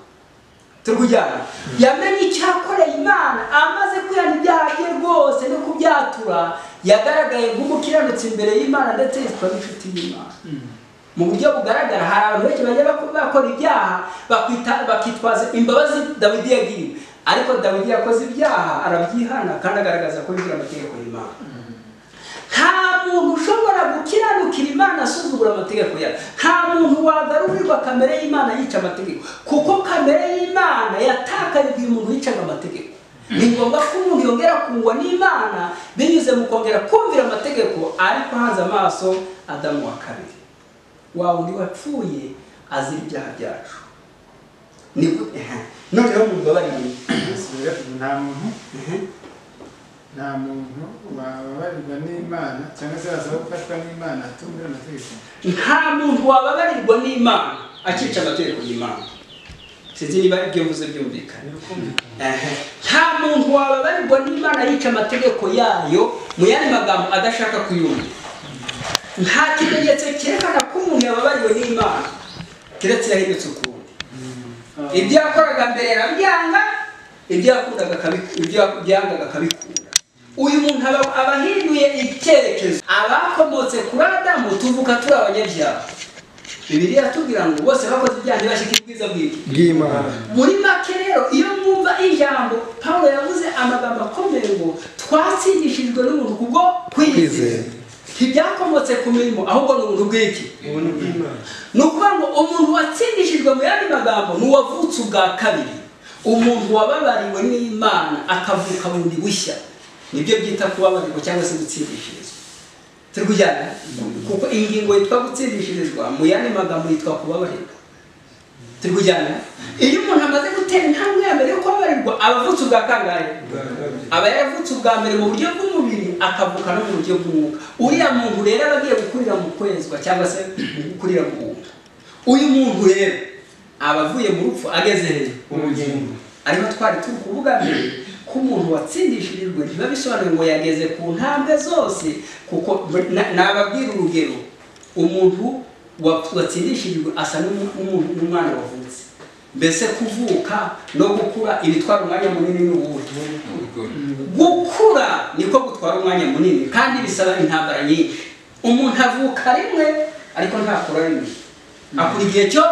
Turkujyana yamenye icyakoreye Imana, amaze kwihana ibyaha bye rwose no kubyatura, yagaragaye nk'umukiranutsi imbere y'Imana ndetse yitwa n'inshuti y'Imana. Mu buryo bugaragara hari abantu benshi bajya bakora ibyaha bakitwaza imbabazi Dawidi yagiriwe, ariko Dawidi yakoze ibyaha arabyihana kandi agaragaza ko yumvira amategeko y'Imana. Nta muntu ushobora gukiranukira Imana asuzugura amategeko yayo. Nta muntu wagarurirwa kamere y'Imana yica amategeko, kuko kamere y'Imana yatakaye igihe umuntu yicaga amategeko. Ni ngombwa ko umuntu yongera kungwa n'Imana binyuze mu kongera kumvira amategeko. Ariko hanze amaso Adamu wa kabiri, wa wundi wapfuye azira ibyaha byacu. Noneho mu mbabarire nta muntu wababarirwa n'Imana cyangwa se azaba gufashwa n'Imana atumvira amategeko. Nta muntu wababarirwa n'Imana akica amategeko y'Imana. Sinzi niba ibyo mvuze byumvikana. Nta muntu wababarirwa n'Imana yica amategeko yayo, mu yandi magambo adashaka kuyumva. Nta kimenyetso cyerekana ko umuntu yababariwe n'Imana keretse yahindutse ukundi. Ibyo yakoraga mbere arabyanga, ibyo yangaga akabikura. Uyu muntu aba ahinduye icyerekezo. Abakomotse kuri Adamu tuvuka turi abanyabyaha. Bibiliya yatubwira ngo bose bakoze ibyaha ntibashike ubwiza bw'Imana. Muri make rero iyo mwumva ijambo Pawulo yavuze amagambo akomeye ngo twatsindishijwe n'umuntu kubwo kwizera, ntibyakomotse ku mirimo ahubwo ni ubuntu bw'iki? Ni ukuvuga ngo umuntu watsindishijwe mu yandi magambo ni uwavutse ubwa kabiri, umuntu wababariwe n'Imana akavuka bundi bushya. Nibyo byita kubabarirwa cyangwa se gutsindishirizwa. Turkujyana kuko ingingo yitwa gutsindishirizwa mu yandi magambo yitwa kubabarirwa. Turkujyana iyo umuntu amaze gutera intambwe ya mbere yo kubabarirwa abavutse ubwa kangahe? Aba yaravutse ubwa mbere mu buryo bw'umubiri akavuka no mu buryo bw'umwuka. Uriya muntu rero abagiye gukurira mu kwezwa cyangwa se gukurira mu buntu. Uyu muntu rero abavuye mu rupfu ageze he? Ubugingo. Ariko twari turi kuvuga mbere ko umuntu watsindishirijwe biba bisobanuye ngo yageze ku ntambwe zose, kuko nababwira urugero, umuntu watsindishirijwe asa n'umwana wavutse. Mbese kuvuka no gukura ibitwara umwanya munini n'ubuhe? Gukura niko gutwara umwanya munini kandi bisaba intambara nyinshi. Umuntu avuka rimwe ariko ntakura rimwe, akura igihe cyo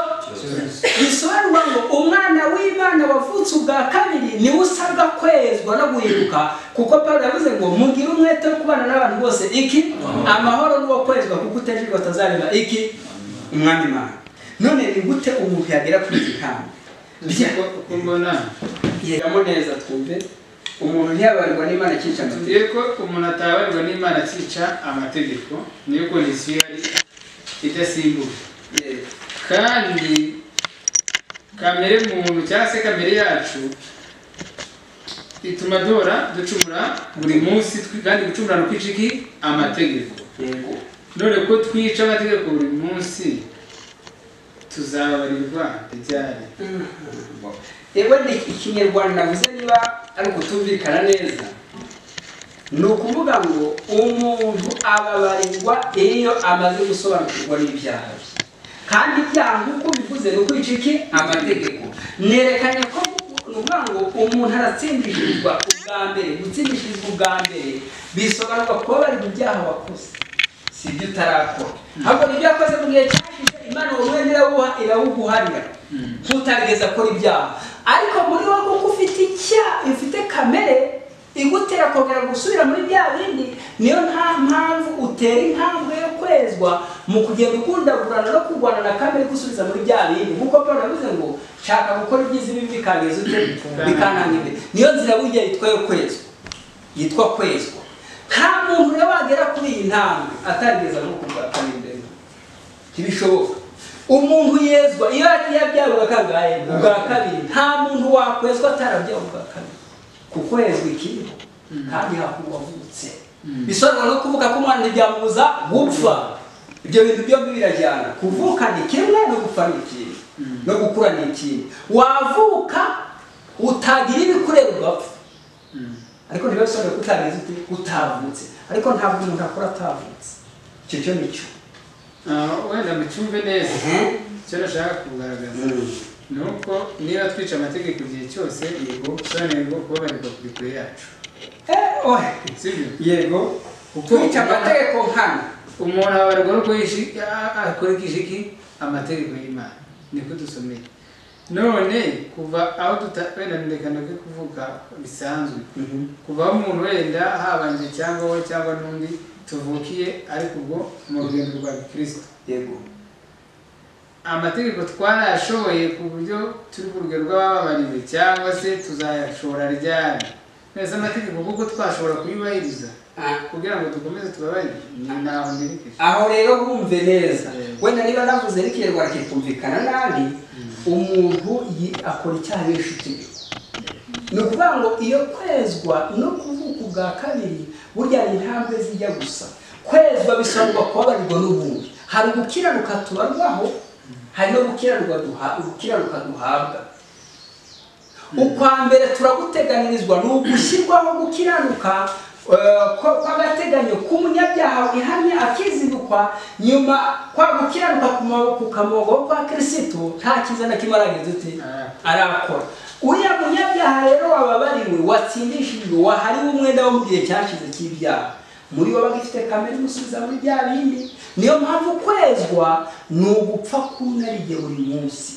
bisobanura ngo umwana w'Imana wavutse ubwa kabiri niwe usabwa kwezwa no guhinduka, kuko Pawulo yavuze ngo mugire umwete wo kubana n'abantu bose iki amahoro n'uwo kwezwa, kuko utejejwe atazareba iki umwami Imana. None ni gute umuntu yagera kuri iki ntambwe? Kumbona yegamo neza twumve. Umuntu ntiyabarirwa n'Imana akica amategeko. Yego, umuntu atabarirwa n'Imana akica amategeko niyo kondisiyo yari idasimbuye. Kandi kamere muntu cyangwa se kamere yacu ituma ducumura buri munsi, kandi gucumura no kwica iki amategeko. Yego. None ko twica amategeko buri munsi tuzabarirwa ibyari. Ewe ni Ikinyarwanda navuze niba ari ukutumvikana neza, ni ukuvuga ngo umuntu ababarirwa iyo amaze gusobanukirwa n'ibyaha bye. Kandi ibyaha nk'uko bivuze ni ukwica iki amategeko. Nerekanye ko nuvuga ngo umuntu aratsindishirizwa ubwa mbere. Gutsindishirizwa ubwa mbere bisobanurwa kubabarirwa ibyaha wakoze, si ibyo utarakora. Ahubwo ibyo yakoze mu gihe cyashize Imana uwo mwenda irawuguharira ntutarigeze akora ibyaha. Ariko muri wowe kuko ufite kamere igutera kongera gusubira muri bya bindi, niyo nta mpamvu utera intambwe yo kwezwa mu kugenda ukundagurana no kurwana na kamere gusubiza muri bya bindi nk'uko Paul yavuze ngo shaka gukora ibyiza ibi bikageza ute bikananga imbere. Niyo nzira burya yitwa yo kwezwa, yitwa kwezwa. Nta muntu rero wagera kuri iyi ntambwe atarigeza no kubwa kabiri imbere, ntibishoboka. Umuntu yezwa iyo yabyawe kangahe ubwa kabiri, nta muntu wakwezwa atarabyawe ubwa kabiri, kuko yezwa ikiriho kandi hakuwavutse. Bisobanura no kuvuga ko umwana ntibyamubuza gupfa. Ibyo bintu byombi birajyana. Kuvuka ni kimwe no gupfa ni ikindi, no gukura ni ikindi. Wavuka utagira ibikureba ugapfa, ariko ntibisobanura ko utageze utavutse, ariko ntabwo umuntu akora atavutse. Icyo cyo nicyo wenda mucyumve neza. Icyo nashaka kugaragaza ni uko niba twica amategeko igihe cyose, yego turanengo kubabarirwa kuri kure yacu. Yego kwica amategeko nkana umuntu ababarwa nuko akurikije iki amategeko y'Imana, niko dusomeye. None kuva aho wenda ndekana ko kuvuga bisanzwe, kuva aho umuntu wenda habanje cyangwa wowe cyangwa n'undi tuvukiye ariko ubwo mu rugendo rwa Kristo, yego amategeko twarashoboye ku buryo turi ku rugero rw'abababariwe cyangwa se tuzayashora ryari. Neza amategeko kuko twashobora kuyubahiriza kugira ngo dukomeze tubabarire, naho ndirikije. Aho rero bumve neza, wenda niba navuze rikirwa kikumvikana nabi, umuntu akora icyaha y'inshuti. Ni ukuvuga ngo iyo kwezwa no kuvuka ubwa kabiri burya ni intambwe zijya gusa. Kwezwa bisobanura kubabarirwa n'ubundi. Hari gukiranuka tubarwaho, hari no gukiranuka duhabwa. Ukwa mbere turaguteganirizwa ni ugushyirwaho gukiranuka kw'agateganyo k'umunyabyaha wihamye akizindukwa, nyuma kwa gukiranuka ku kamogo kwa Kristo nta kiza na kimwe arakora. Uriya munyabyaha rero wababariwe, watsindishijwe, wahariwe umwenda wo mu gihe cyashize cy'ibyaha, muri bo bagifite kamere musubiza muri bya bindi. Niyo mpamvu kwezwa ni ugupfa kunarige buri munsi.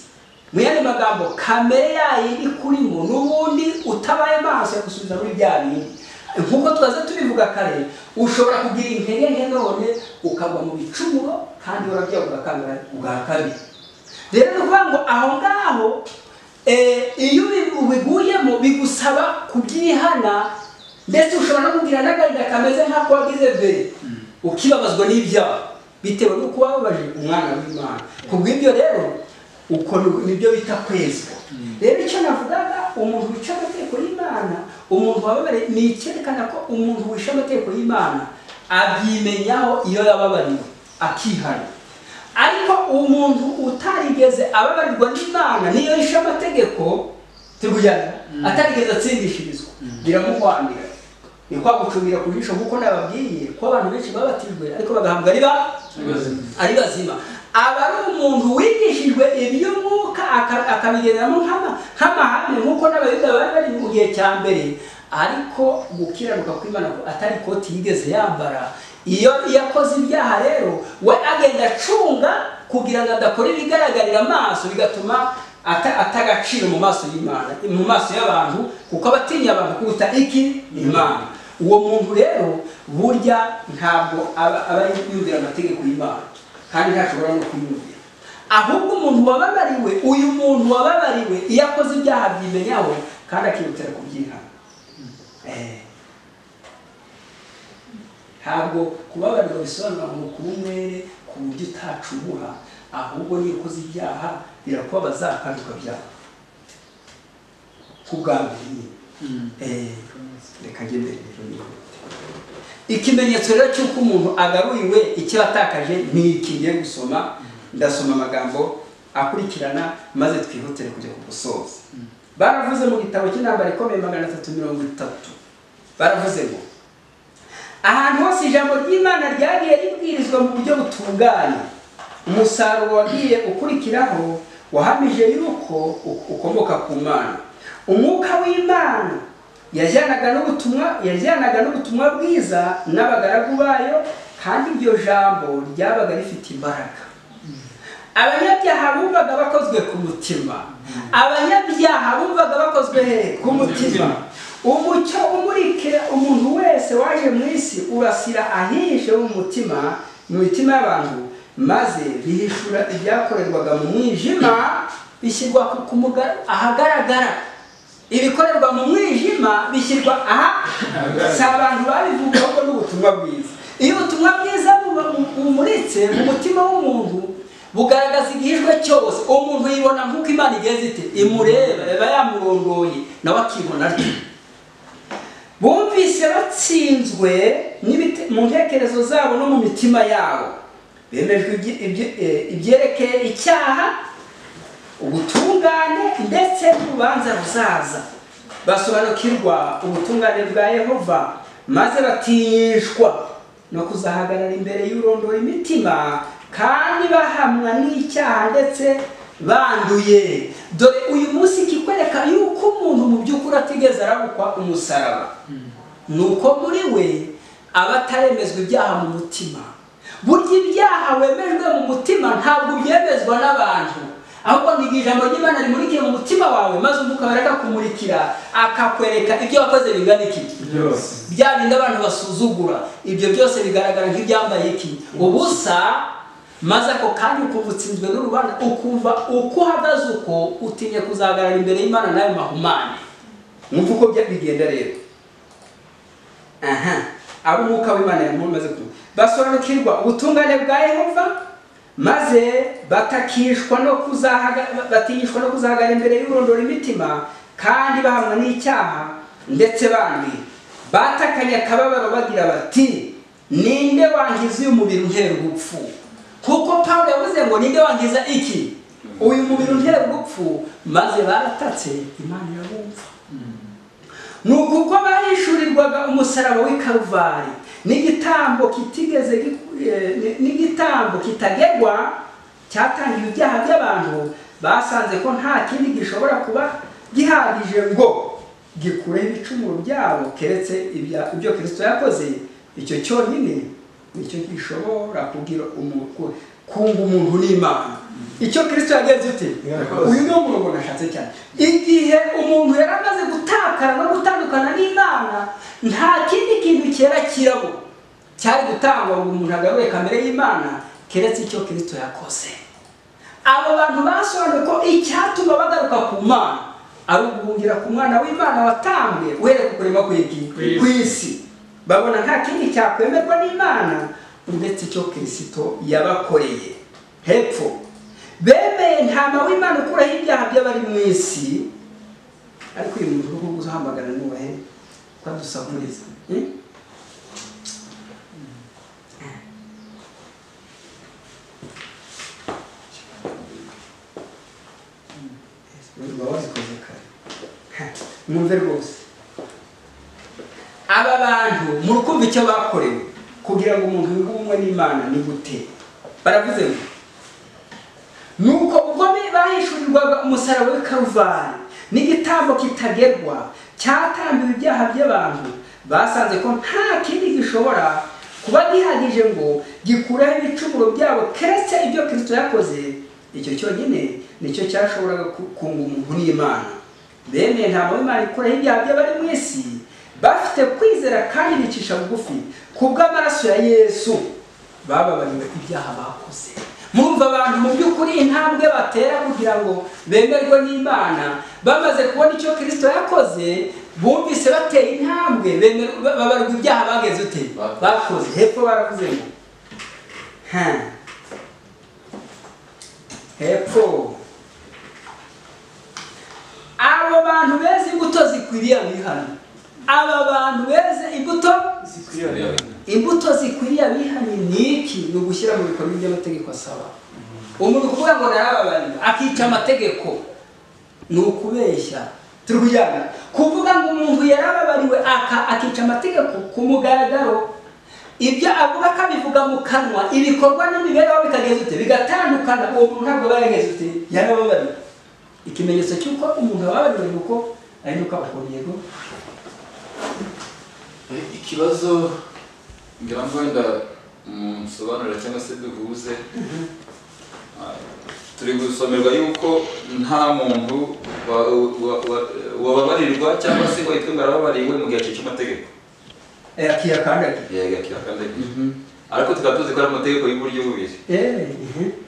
Mu yandi magambo, kamere yayo iri kurimo n'ubundi utabaye maso yagusubiza muri bya bindi. Nkuko twaza tubivuga kare, ushobora kugira intege nke none ukagwa mu bicumuro kandi urabyawe ubwa kabiri. Rero ni ukuvuga ngo aho ngaho iyo ubiguyemo bigusaba kubyihana, ndetse ushobora no kugira n'agahinda kameze nk'ako wagize mbere, ukibabazwa n'ibyaha bitewe n'uko wababaje umwana w'Imana. Kubw'ibyo rero uko nibyo bita kwezwa. Rero icyo navugaga, umuntu wica amategeko y'Imana, umuntu wababariwe, ni icyerekana ko umuntu wisha amategeko y'Imana abyimenyaho iyo yababariwe akihana. Ariko umuntu utarigeze ababarirwa n'Imana niyo yisha amategeko tugujyana atarigeze atsindishirizwa biramuhwanira. Ni kwa gucubira ku jisho nk'uko nababwiye ko abantu benshi babatijwe ariko bagahabwa ari bazima. Aba ari umuntu wigishijwe iby'umwuka akabigereramo nk'amahame nk'uko n'abayuda bari bari mu gihe cya mbere, ariko gukiranuka kw'Imana atari koti yigeze yambara. Iyo yakoze ibyaha rero we agenda acunga kugira ngo adakora ibigaragarira amaso, bigatuma atagaciro mu maso y'Imana, mu maso y'abantu, kuko abatinya abantu kuruta Imana. Uwo muntu rero burya ntabwo aba yumvira amategeko y'Imana kandi ntashobora no kuyumvira. Ahubwo umuntu wababariwe, uyu muntu wababariwe iyo akoze ibyaha byimenyaho kandi akihutira kubyihana. Ntabwo kubabarirwa bisobanura ngo kuba umwere ku buryo utacumura, ahubwo niyo ukoze ibyaha birakubabaza kandi ukabyaha kubwambere. Reka ngende rero, ikimenyetso rero cy'uko umuntu agaruiwe icyo atakaje ni iki. Ngiye gusoma, ndasoma amagambo akurikirana maze twihutire kujya ku gusoza. Baravuze mu gitabo cy'Intambara Ikomeye 330, baravuze ngo ahantu hose ijambo ry'Imana ryagiye ribwirizwa mu buryo butunganye, umusaruro wagiye ukurikiraho wahamije yuko ukomoka ku Mana. Umwuka w'Imana yajyanaga n'ubutumwa bwiza n'abagaragu bayo, kandi iryo jambo ryabaga rifite imbaraga. Abanyabyaha bumvaga bakozwe ku mutima, abanyabyaha bumvaga bakozwe ku mutima. Umucyo umurikira umuntu wese waje mu isi urasira ahishe mu mutima, mu mitima y'abantu maze bihishura ibyakorerwaga mu mwijima bishyirwa ahagaragara. Ibikorerwa mu mwijima bishyirwa si abantu babivuga ahubwo n'ubutumwa bwiza. Iyo ubutumwa bwiza bumuritse mu mutima w'umuntu bugaragaza igihishwe cyose, umuntu yibona nk'uko Imana igeze ite imureba, eba yamurongoye nawe akibona atyo. Bumvise batsinzwe mu ntekerezo zabo no mu mitima yabo, bemejwe ibyerekeye icyaha, ubutungane ndetse n'urubanza ruzaza. Basobanukirwa ubutungane bwa Yehova maze batinyishwa no kuzahagarara imbere y'urondora imitima, kandi bahamwa n'icyaha ndetse banduye. Dore uyu munsi kikwereka yuko umuntu mu by'ukuri atigeze arabukwa umusaraba, nuko muri we aba ataremezwa ibyaha mu mutima. Burya ibyaha wemejwe mu mutima ntabwo byemezwa n'abantu, ahubwo ni ijambo ry'Imana rimurikiye mu mutima wawe, maze Umwuka Wera akakumurikira akakwereka ibyo wakoze bingana iki byose. Bya bindi abantu basuzugura, ibyo byose bigaragara nk'ibyambaye iki ubusa, maze ako kanya ukumva utsinzwe n'urubanza, ukumva uko uhagaze uko utinye kuzahagarara imbere y'Imana nawe mahumane. Mwumva uko bigenda rero. Abo Umwuka w'Imana yamumaze ku basobanukirwa ubutungane bwa Yehova maze batakishwa no kuzahagarara imbere y'urondora imitima, kandi bahamwa n'icyaha ndetse banduye. Batakanye akababaro bagira bati, ninde wangiza uyu mubiri untera urupfu? Kuko Pawulo yavuze ngo ninde wangiza iki uyu mubiri untera urupfu, maze baratatse Imana irabumva. Nuko ubwo bahishurirwaga umusaraba w'i Karuvari n'igitambo kitagerwa cyatangiye ibyaha by'abantu, basanze ko nta kindi gishobora kuba gihagije ngo gikureho ibicumuro byabo keretse ibyo Kristo yakoze. Icyo cyonyine nicyo gishobora kugira kunga umuntu n'Imana. Icyo Kristo yagenze ute? Uyu ni umurongo nashatse cyane. Igihe umuntu yari amaze gutakara no gutandukana n'Imana, nta kindi kintu cyera kirabo cyari gutangwa ngo umuntu agarure kamere y'Imana keretse icyo Kristo yakoze. Abo bantu basobanuye ko icyatuma bagaruka ku Mana ari uguhungira ku Mwana w'Imana watambwe uhereye ku kurema kw'isi. Babona nta kindi cyakwemerwa n'Imana uretse icyo Kristo yabakoreye. Hepfo bemeye ntama w'Imana ukuraho ibyaha by'abari mu isi, ariko uyu muntu uri guhamagara nubahe ko adusahuriza. Mwumve rwose aba bantu murukumva icyo bakorewe kugira ngo umuntu yunge ubumwe n'Imana ni gute. Baravuze ngo nuko ubwo bahishurirwaga umusaraba w'i Karuvari n'igitambo kitagerwa cyatambiwe ibyaha by'abantu, basanze ko nta kindi gishobora kuba gihagije ngo gikureho ibicumuro byabo keretse ibyo Kristo yakoze. Icyo cyonyine nicyo cyashoboraga kunga umuntu n'Imana. Bemeye ntama w'Imana ikuraho ibyaha by'abari mu isi, bafite kwizera kandi bicisha bugufi kubw'amaraso ya Yesu, bababariwe ibyaha bakoze. Murumva abantu mu by'ukuri intambwe batera kugira ngo bemerwe n'Imana, bamaze kubona icyo Kristo yakoze, bumvise bateye intambwe babarirwa ibyaha bageze ute bakoze. Hepfo baravuze ngo hepfo abo bantu beze imbuto zikwiriye abihana. Aba bantu beze imbuto zikwiriye abihana ni iki? Ni ugushyira mu bikorwa by'amategeko asaba. Umuntu kuvuga ngo narababariwe akica amategeko ni ukubeshya. Turujyana kuvuga ngo umuntu yarababariwe akica amategeko ku mugaragaro, ibyo avuga akabivuga mu kanwa, ibikorwa n'imibereho bikageza ute bigatandukana, uwo muntu ntabwo bageze ute yarababariwe. Ikimenyetso cy'uko umuntu ababariwe ni uko ari nuko abakora yego. Ikibazo ngira ngo wenda musobanurira cyangwa se duhuze, turi gusomerwa yuko nta muntu wababarirwa cyangwa se witwa ngo arababariwe mu gihe cy'amategeko. Akiyakandagiye. Akiyakandagiye. ariko tukaba tuzi ko ari amategeko y'uburyo bubiri.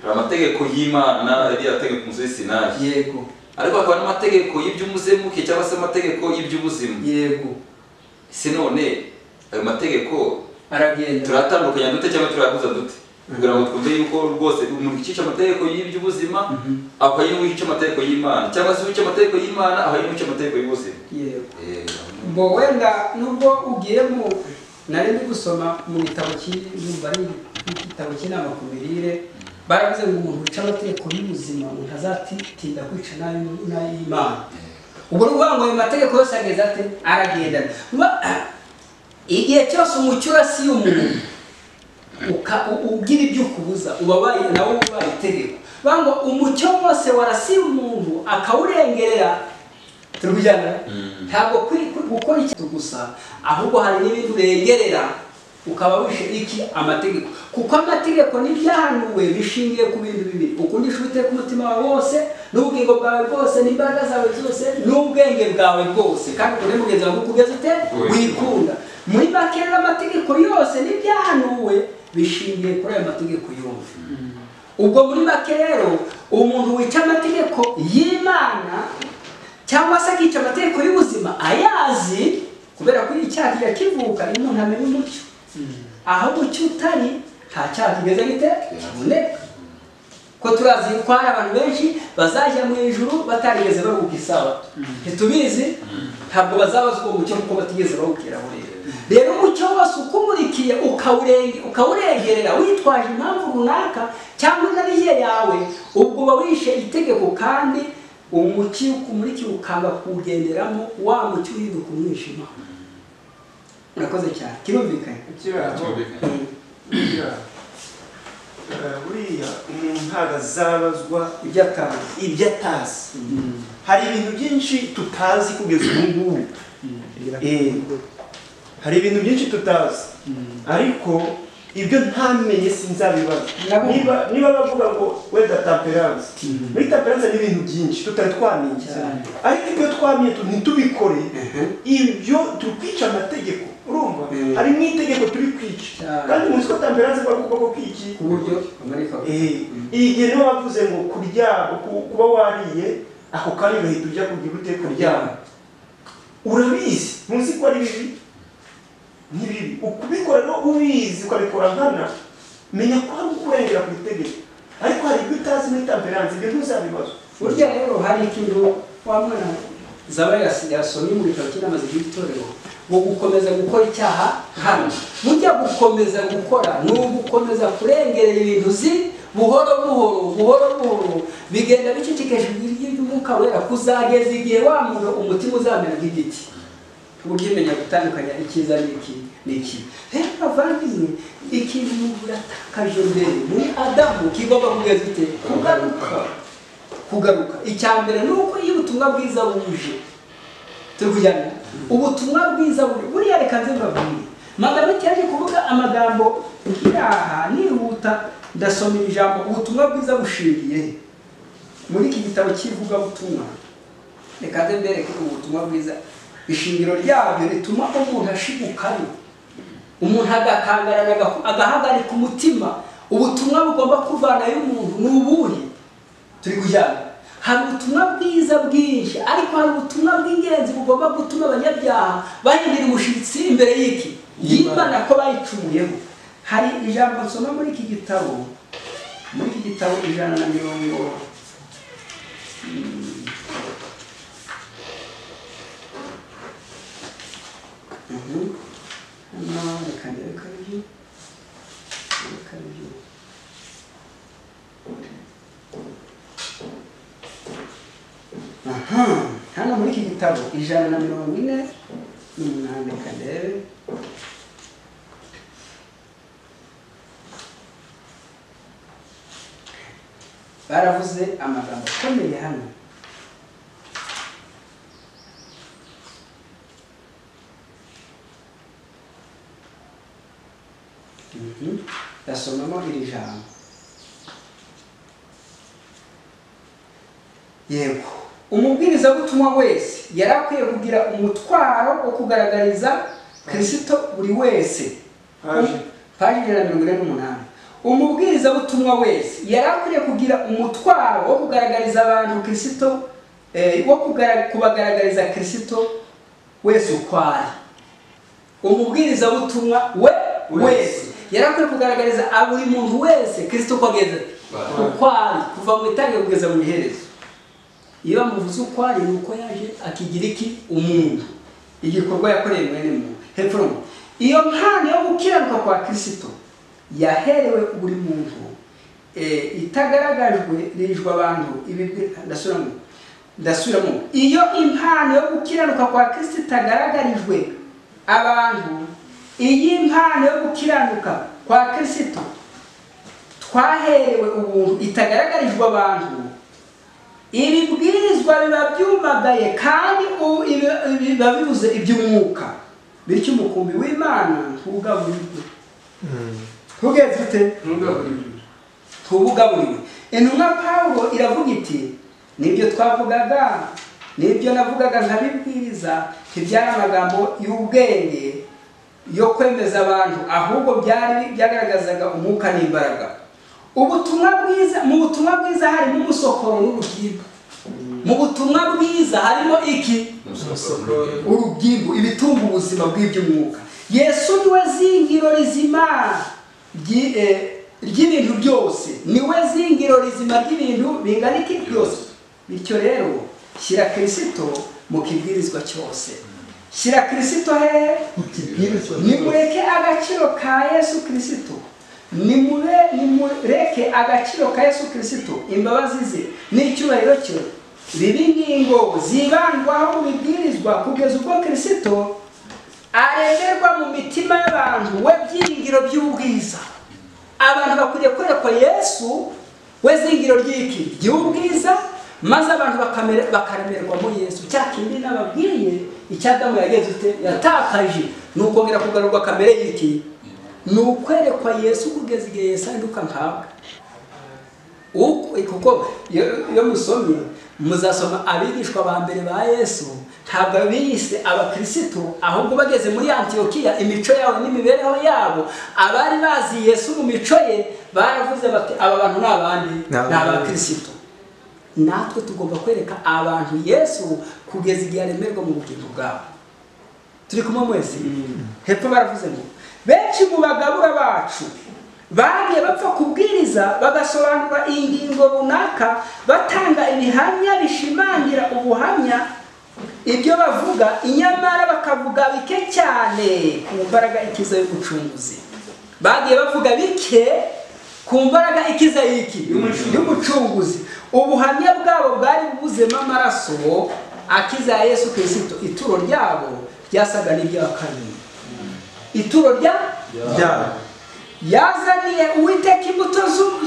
Hari amategeko y'Imana iriya tegeko ku musozi Sinayi. Yego. Ariko hakaba n'amategeko y'iby'umusemuke cyangwa se amategeko y'iby'ubuzima. Yego. Se none ayo mategeko aragenda turatandukanya dute cyangwa turahuza dute kugira ngo twumve yuko rwose umuntu ukica amategeko y'iby'ubuzima akaba yica amategeko y'Imana cyangwa se wica amategeko y'Imana akaba yica amategeko y'ubuzima. Yego. Bo wenda nubwo ugiye mu nari ndi gusoma mu gitabo cy'igitabo cy'inama ku mirire baravuze ngo umuntu wica amategeko y'ubuzima umuntu azatinda kwica n'ay'Imana. Ubwo ruvuga ngo ayo mategeko yose ageze ate aragendana. Igihe cyose umucyo urasiye umuntu ugira ibyo ukubuza ubabaye nawe ubaye itegeko. Bango umucyo wose warasiye umuntu akawurengerera turujyana ntabwo gukora ikintu gusa ahubwo hari n'ibindi urengerera ukaba wishe iki amategeko kuko amategeko n'ibyahanuwe bishingiye ku bintu bibiri ukundisha Uwiteka umutima wawe wose n'ubugingo bwawe bwose n'imbaraga zawe zose n'ubwenge bwawe bwose kandi ukore mugenzi wawe kugeza ute wikunda. Muri make amategeko yose n'ibyahanuwe bishingiye kuri ayo mategeko yose. Ubwo muri make rero umuntu wica amategeko y'Imana cyangwa se akica amategeko y'ubuzima ayazi kubera ko icyaha kivuka iyo umuntu amenya umucyo aho umucyo utari nta cyaha kigeze gite kiboneka ko turazi ko hari abantu benshi bazajya mu ijuru batarigeze baruhuka isabato ntitubizi ntabwo bazabazwa umucyo kuko batigeze bawukiraho. Rero umucyo wose ukumurikiye ukawurengerera witwaje impamvu runaka cyangwa inariye yawe ubwo uba wishe itegeko kandi umucyo ukumurikiye ukanga kuwugenderamo wa mucyo uhinduka umwijima. Murakoze cyane kirumvikanye. Buriya umuntu ntabwo azabazwa ibyo atazi. Hari ibintu byinshi tutazi kugeza ubu ngubu. Hari ibintu byinshi tutazi ariko ibyo ntamenye sinzabibaza. Niba bavuga ngo wenda temperance muri temperance ni ibintu byinshi tutari twamenye ariko ibyo twamenye ntitubikore ibyo tukwica amategeko. Urumva hari n'itegeko turi kwica kandi muzi ko temperance kwa kuko kwiki kuburyo Amerika igihe niba bavuze ngo kurya kuba wariye ako kanya ugahita ujya kugira ute kuryama urabizi muzi ko ari bibi ntibibi ukubikora no ubizi ukabikora nkana menya ko ari ukurengera ku itegeko ariko hari ibyo utazi muri temperance ibyo ntuzabibazo. Burya rero hari ikintu wa mwana zaba yasomye mu gitabo cy'inama z'itorero ngo gukomeza gukora icyaha hano mujya gukomeza gukora ni ugukomeza kurengerera ibintu buhoro bigenda bicecekesha iby'umwuka wera kuzageza igihe wa muntu umutima uzamera nk'igiti uburyo umenya gutandukanya icyiza n'iki. Rero bavandimwe ikintu buratakaje mbere muri Adamu kigomba kugeza ute kugaruka. Icya mbere ni uko iyo ubutumwa bwiza buje turi kujyana ubutumwa bwiza buriya reka nze mbabwire magambo cyaje kuvuga amagambo nkiraha nihuta ndasoma ijambo ubutumwa bwiza bushingiye muri iki gitabo kivuga butumwa. Reka nze mbereke ubutumwa bwiza ishingiro ryabyo rituma umuntu ashigukana umuntu agakangarana agahagarika umutima. Ubutumwa bugomba kuvanayo umuntu ni ubuhe turi kujyana. Hari ubutumwa bwiza bwinshi ariko hari ubutumwa bw'ingenzi bugomba gutuma abanyabyaha bahindira umushitsi imbere y'iki y'Imana ko bayicumuyeho. Hari ijambo nsoma muri iki gitabo ijana na mirongo hano muri iki gitabo ijana na mirongo ine n'umunani kandebe baravuze amagambo akomeye hano. Ndasomamo iri jambo. Yego umubwiriza w'ubutumwa wese yarakwiye kugira umutwaro wo kugaragariza Kristo buri wese paji 148. Umubwirizabutumwa wese yari akwiriye kugira umutwaro wo kugaragariza abantu Kristo, kubagaragariza Kristo wese ukwari. Umubwirizabutumwa wese yari akwiriye kugaragariza buri muntu wese Kristo uko ageze ukwari, kuva mu itangira kugeza mu iherezo. Iyo bamuvuze ukwari ni uko yaje akigira iki? Umuntu, igikorwa yakoreye mwene muntu. Hepfo iyo mpano yo gukiranuka kwa Kristo yaherewe buri muntu, itagaragajwe rijwe abantu. Ndasubiramo, iyo impano yo gukiranuka kwa Kristo itagaragarijwe abantu, iyi mpano yo gukiranuka kwa Kristo twaherewe ubuntu itagaragarijwe abantu, ibibwirizwa biba byumagaye kandi biba bibuze iby'umwuka, bityo umukumbi w'Imana ntugaburiwe. Tugeze ute? Ntugaburiwe. Intumwa Pawulo iravuga iti, nibyo twavugaga, nibyo navugaga nkabibwiriza, ntibyari amagambo y'ubwenge yo kwemeza abantu, ahubwo byagaragazaga umwuka n'imbaraga. Ubutumwa bwiza, mu butumwa bwiza harimo umusokoro n'urugimbu. Mu butumwa bwiza harimo iki? Urugimbu, ibitunga ubuzima bw'iby'umwuka. Yesu niwe zingiro rizima ry'ibintu byose, niwe zingiro rizima ry'ibintu bingana iki byose. Bityo rero shyira Kristo mu kibwirizwa cyose. Shyira Kristo he? Nimureke agaciro ka Yesu Kristo. Nimureke agaciro ka Yesu Kristo, imbabazi ze n'icyubahiro cye bibe ingingo zibandwaho mu bibwirizwa kugeza ubwo Kristo aremerwa mu mitima y'abantu we byiringiro by'ubwiza. Abantu bakwiriye kwerekwa Yesu we zingiro ry'iki? Ry'ubwiza, maze abantu bakaremerwa mu Yesu. Cya kindi nababwiye icyadamu yageze ute? Yatakaje. Ni ukongera kugarurwa kamere y'iki? Ni ukwerekwa Yesu kugeza igihe Yesu ahinduka nkabwa. Kuko iyo musomye muzasoma abigishwa ba mbere ba Yesu ntabwo biyise abakristo, ahubwo bageze muri Antiyokiya imico yabo n'imibereho yabo, abari bazi Yesu mu mico ye baravuze bati aba bantu ni abandi, ni abakristo. Natwe tugomba kwereka abantu Yesu kugeza igihe aremerwa mu bugingo bwabo. Turi kumwe mwese? Hepfo baravuze ngo benshi mu bagabura bacu bagiye bapfa kubwiriza bagasobanura ingingo runaka, batanga ibihamya bishimangira ubuhamya ibyo bavuga, inyamara bakavuga bike cyane ku mbaraga ikiza y'ubucunguzi. Bagiye bavuga bike ku mbaraga ikiza y'ubucunguzi. Ubuhamya bwabo bwari buzemo amaraso akiza Yesu Kristo. Ituro ryabo ryasaga n'iry'abakannyi. Ituro ryabo yazaniye Uwiteka imbuto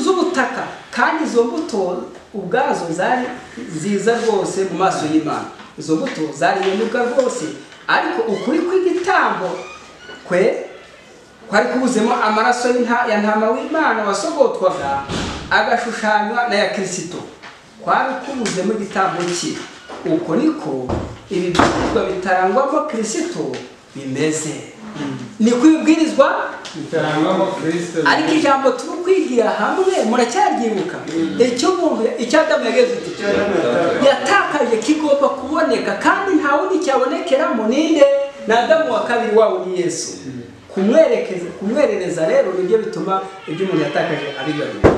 z'ubutaka, kandi izo mbuto ubwazo zari nziza rwose mu maso y'Imana. Izo mbuto zari nyenuka rwose, ariko ukuri kw'igitambo kwari kubuzemo amaraso ya ntama w'Imana wasogotwaga agashushanywa na ya Kristo. Kwari kubuzemo igitambo cye. Uko niko ibibwirizwa bitarangwamo Kristo bimeze. Ni kwibwirizwa bitarangwamo Kristo. Ariko ijambo turi kwigira hamwe muracyaryibuka? Icyo umuntu icyadamu yageze ute? Yatakaje kigomba kuboneka, kandi nta wundi cyabonekeramo ninde? Na Adamu wa kabiri wawe ni Yesu. Kumwerereza rero nibyo bituma ibyo umuntu yatakaje abigarura.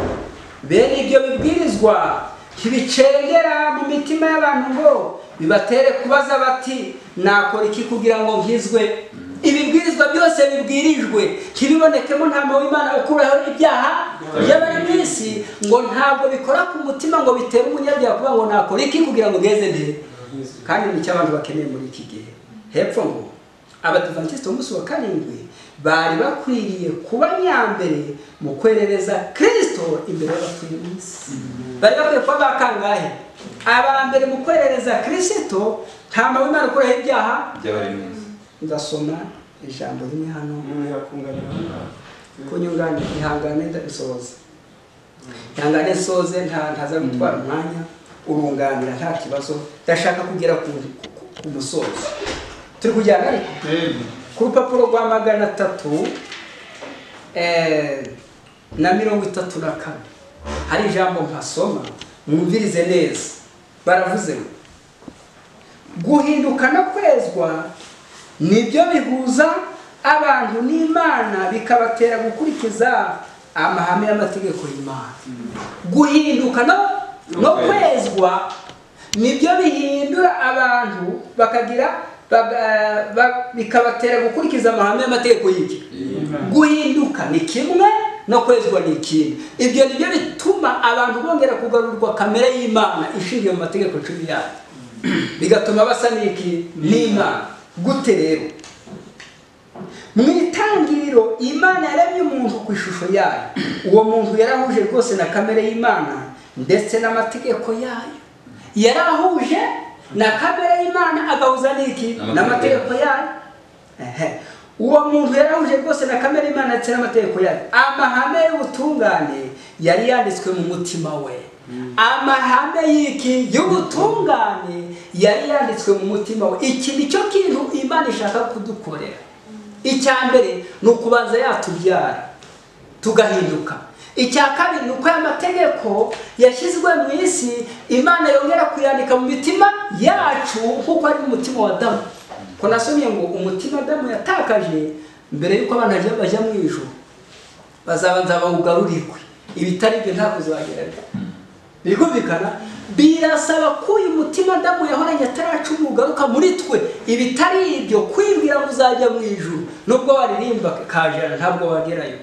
Bene ibyo bibwirizwa ntibicengera mu mitima y'abantu ngo bibatere kubaza bati nakora iki kugira ngo nkizwe? Ibibwirizwa byose bibwirijwe kibibonekemo ntama w'Imana ukuraho ibyaha by'abari mu isi, ngo ntabwo bikora ku mutima ngo bitere umunyabyaha kuvuga ngo nakora iki kugira ngo ngeze nde. Kandi nicyo abantu bakeneye muri iki gihe. Hepfo ngo Abadiventiste b'umunsi wa karindwi bari bakwiriye kuba nyambere mu kwerereza Kristo imbere y'abatuye mu isi. Bari bakwiye kuba bakangahe? Abambere mu kwerereza Kristo ntama w'Imana ukuraho ibyaha by'abari mu isi. Ndasoma ijambo rimwe hano kunyunganira ihangane ndabisoza. Ihangane soze ntaza gutwara umwanya, urunganira nta kibazo. Ndashaka kugera ku musozo. Turi kujyana ariko ku rupapuro rwa 300 na 34 hari ijambo mpasoma mwumvirize neza. Baravuze ngo guhinduka no kwezwa nibyo bihuza abantu n'Imana bikabatera gukurikiza amahame y'amategeko y'Imana. Guhinduka no kwezwa nibyo bihindura abantu bakagira bikabatera gukurikiza amahame y'amategeko y'iki. Guhinduka ni kimwe no kwezwa ni ikindi. Ibyo nibyo bituma abantu bongera kugarurwa kamere y'Imana ishingiye mu mategeko cumi yayo, bigatuma basa n'iki n'Imana. Gute rero? Mu itangiriro Imana yaremye umuntu ku ishusho yayo. Uwo muntu yarahuje rwose na kamere y'Imana ndetse n'amategeko yayo. Yarahuje na kamere y'Imana agahuza n'iki n'amategeko yayo. Uwo muntu yarahuje rwose na kamere y'Imana ndetse n'amategeko yayo. Amahame y'ubutungane yari yanditswe mu mutima we. Amahame y'iki y'ubutungane yari yanditswe mu mutima we. Iki nicyo kintu Imana ishaka kudukorera. Icya mbere ni ukubanza yatubyara tugahinduka. Icya kabiri ni uko aya mategeko yashyizwe mu isi Imana yongera kuyandika mu mitima yacu kuko ari umutima wa Adamu. Ko nasomye ngo umutima Adamu yatakaje mbere yuko abantu bajya mu ijuru bazabanza bawugarurirwe. Ibitari byo ntabwo zagerayo. Bigumvikana birasaba ko uyu mutima Adamu yahoranye ataracu ugaruka muri twe. Ibitari ibyo kwibwira ngo uzajya mu ijuru nubwo waririmba kajana ntabwo wagerayo,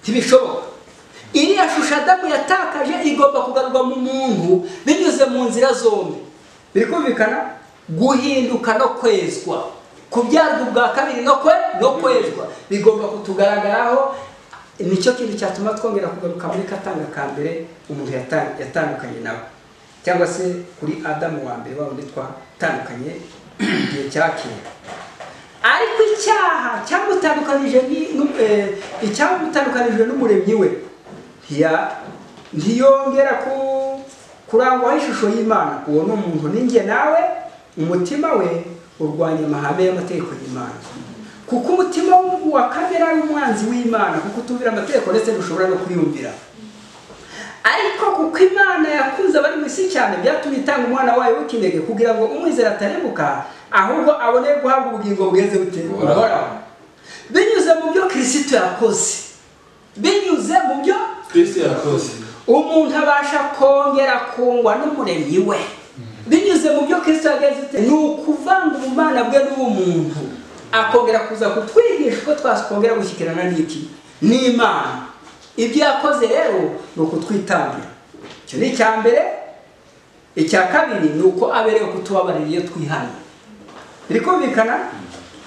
ntibishoboka. Iriya shusho Adamu yatakaje igomba kugarurwa mu muntu binyuze mu nzira zombi. Birikumvikana guhinduka no kwezwa, kubyarwa ubwa kabiri no kwezwa bigomba kutugaragaraho. Nicyo kintu cyatuma twongera kugaruka muri Katanga ka mbere umuntu yatandukanye nawe, cyangwa se kuri Adamu wa mbere wundi twatandukanye igihe cya kera. Ariko icyaha cyamutandukanije n'umuremyi we ntiyongera kurangwaho ishusho y'Imana. Uwo ni umuntu ninjye nawe, umutima we urwanya amahame y'amategeko y'Imana. Kuko umutima wa kamere ari umwanzi w'Imana, kuko utumvira amategeko ndetse ntushobora no kwiyumvira. Ariko kuko Imana yakunze abari mu isi cyane byatumye itanga umwana wayo w'ikinege kugira ngo umwizera ataremuka ahubwo abone guhabwa ubugingo bweze buhoraho binyuze mu byo Kristo yakoze. Binyuze mu byo Kristo yakoze umuntu abasha kongera kungwa n'umuremyi we. Binyuze mu byo Kristo yageze ni ukuvanga ubumana bwe n'ubumuntu, akongera kuza kutwigisha ko twakongera gushyikirana n'iki n'Imana. Ibyo yakoze rero ni ukutwitangira. Icyo ni icya mbere. Icya kabiri ni uko aberewe kutubabarira iyo twihanye. Birikumvikana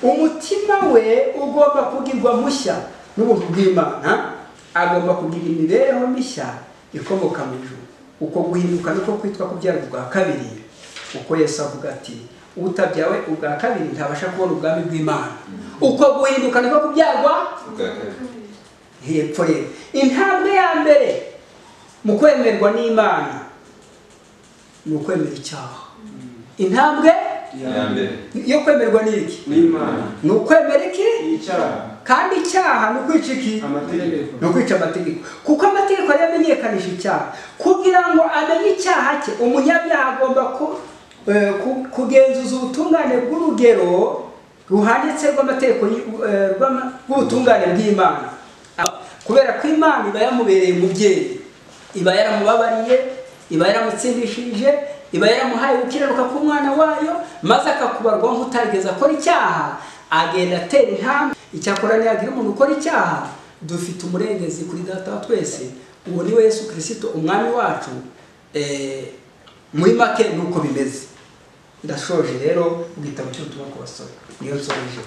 umutima we ugomba kugirwa mushya n'ubuntu bw'Imana. Agomba kugira imibereho mishya ikomoka mu ijuru. Uko guhinduka niko kwitwa kubyarwa ubwa kabiri. Uko Yesu avuga ati utabyawe ubwa kabiri ntabasha kubona ubwami bw'Imana. Uko guhinduka niko kubyarwa ubwa kabiri. Hepfo rero intambwe ya mbere mu kwemerwa n'Imana ni ukwemera icyaha. Intambwe ya mbere yo kwemerwa n'iki n'Imana ni ukwemera iki icyaha. Kandi icyaha ni ukwica iki amategeko, ni ukwica amategeko. Kuko amategeko yamenyekanisha icyaha. Kugira ngo amenye icyaha cye umunyabyaha agomba kugenzuza ubutungane bw'urugero ruhanditse rw'amategeko bw'ubutungane bw'Imana. Kubera ko Imana iba yamubereye umubyeyi, iba yaramubabariye, iba yaramutsindishije, iba yaramuhaye gukiranuka k'umwana wayo, maze akakubarwa nk'utarigeze akora icyaha, agenda atera intambwe. Icyakora nihagira umuntu ukora icyaha, dufite umurengezi kuri Data wa twese, uwo ni we Yesu Kristo umwami wacu. Muri make nuko bimeze. Ndashoje rero ubwitabo cy'ubutumwa ku basore niyo nsoreje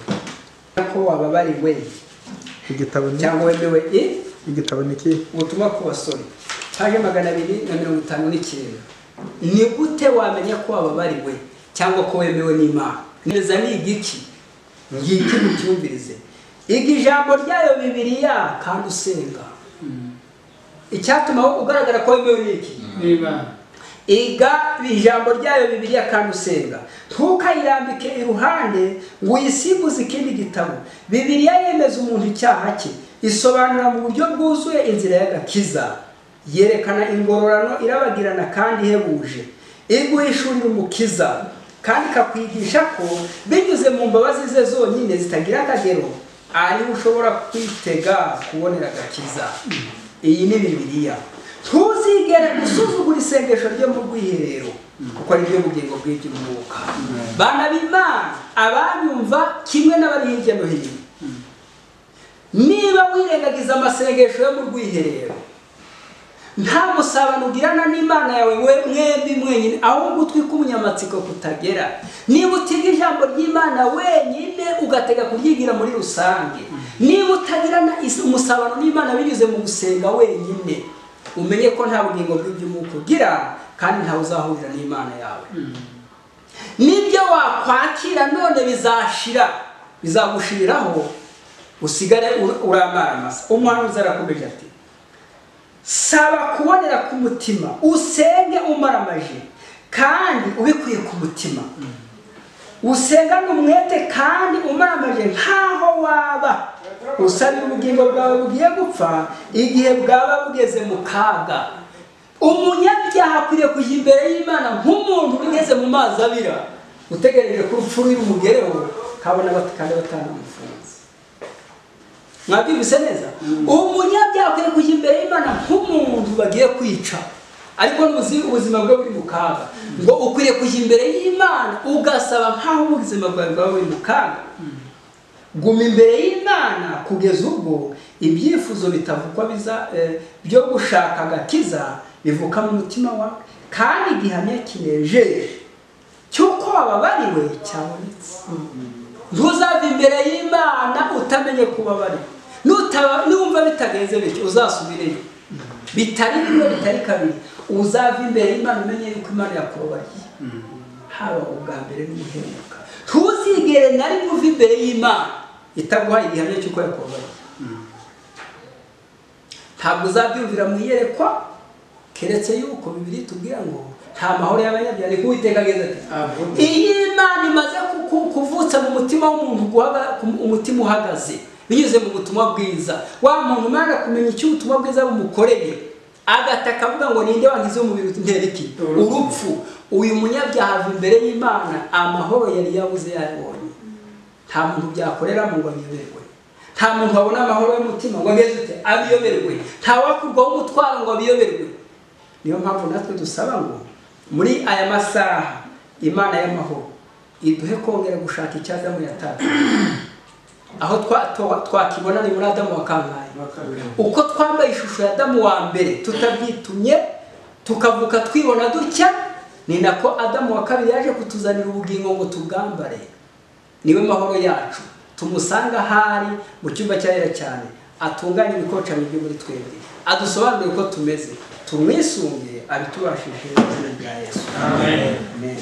ko wababariwe. Igitabo ni cyangwa wemewe igitabo ni ki ubutumwa ku basore paje 259. Ni gute wamenya ko wababariwe cyangwa ko wemewe n'Imana? Neza ni igiki ngiki mucyumvirize. Igi jambo ryayo Bibiliya kandi usenga. Icyatuma ugaragara ko wemewe n'iki n'Imana. Iga ijambo ryayo Bibiliya kandi usenga. Ntukayirambike iruhande ngo uyisimbuze ikindi gitabo. Bibiliya yemeza umuntu icyaha cye isobanura mu buryo bwuzuye inzira y'agakiza, yerekana ingororano irabagirana kandi ihebuje, iguhishurira umukiza kandi ikakwigisha ko binyuze mu mbabazi ze zonyine zitagira akagero ariho ushobora kwitega kubonera agakiza. Iyi ni Bibiliya. Ntuzigere gusuzugura isengesho ryo mu rwiherero kuko ari ryo bugingo bw'iby'umwuka. Bana b'Imana, abanyumva kimwe n'abari hirya no hino, niba wirengagiza amasengesho yo mu rwiherero, nta musabano ugirana n'Imana yawe mwembi mwenyine, ahubwo ugutwi k'umunyamatsiko kutagera. Niba utiga ijambo ry'Imana wenyine ugatega kuryigira muri rusange, niba utagirana umusabano n'Imana binyuze mu gusenga wenyine, umenye ko nta bugingo bw'iby'umwuka ugira kandi ntawe uzahurira n'Imana yawe. Nibyo wakwakira none bizashira, bizagushiriraho, usigare uramaramasa. Umuhanuzi arakomeje ati, saba kubonera ku mutima, usenge umaramaje kandi ubikuye ku mutima, usengane umwete kandi umaramaje nkaho waba usabira ubugingo bwawe bugiye gupfa igihe bwaba bugeze mu kaga. Umunyabyaha akwiriye kujya imbere y'Imana nk'umuntu ugeze mu mazi abira, utegereje ko urupfu rumugereho kabona kandi batanamufunze. Mwabyumvise neza? Umunyabyaha akwiriye kujya imbere y'Imana nk'umuntu bagiye kwica, ariko ubuzima bwe buri mu kaga. Ngo ukwiriye kujya imbere y'Imana ugasaba nkaho ubuzima bwawe bwaba buri mu kaga. Guma imbere y'Imana kugeza ubwo ibyifuzo bitavugwa byo gushaka agakiza bivuka mu mutima wawe, kandi igihamya kinejeje cy'uko wababariwe cyabonetse. Ntuzava imbere y'Imana utamenye kubabariwe. Numva bitagenze bityo uzasubireyo, bitari rimwe bitari kabiri, uzava imbere y'Imana umenye yuko Imana yakubabariye, haba ubwa mbere n'ubuheruka. Ntuzigere na rimwe uva imbere y'Imana itaguhaye igihamya cy'uko yakubabariye. Ntabwo uzabyumvira mu iyerekwa, keretse yuko Bibiliya itubwira ngo nta mahoro y'abanyabyaha, ni Uwiteka ageze ati, iyo Imana imaze kuvutsa mu mutima w'umuntu umutima uhagaze binyuze mu butumwa bwiza, wa muntu Imana kumenya icyo ubutumwa bwiza bumukoreye, agataka avuga ngo ninde wangize umubiri utera iki? Urupfu. Uyu munyabyaha ava imbere y'Imana amahoro yari yabuze yabonye. Nta muntu byakoreramo ngo abiyoberwe, nta muntu wabona amahoro y'umutima ngo ageze ute abiyoberwe, nta wakurwaho umutwaro ngo abiyoberwe. Niyo mpamvu natwe dusaba ngo muri aya masaha Imana y'amahoro iduhe kongera gushaka icyaza mu yataka. Aho twakibona ni muri Adamu wa kangahe, uko twambaye ishusho ya Adamu wa mbere tutabyitumye tukavuka twibona dutya, ni nako Adamu wa kabiri yaje kutuzanira ubugingo ngo tubwambare. Niwe mahoro yacu. Tumusanga hari mu cyumba cyahera cyane, atunganye ibikocanyo byo muri twebwe, adusobanurire uko tumeze, tumwisunge abitubashije mu izina rya Yesu. Amen.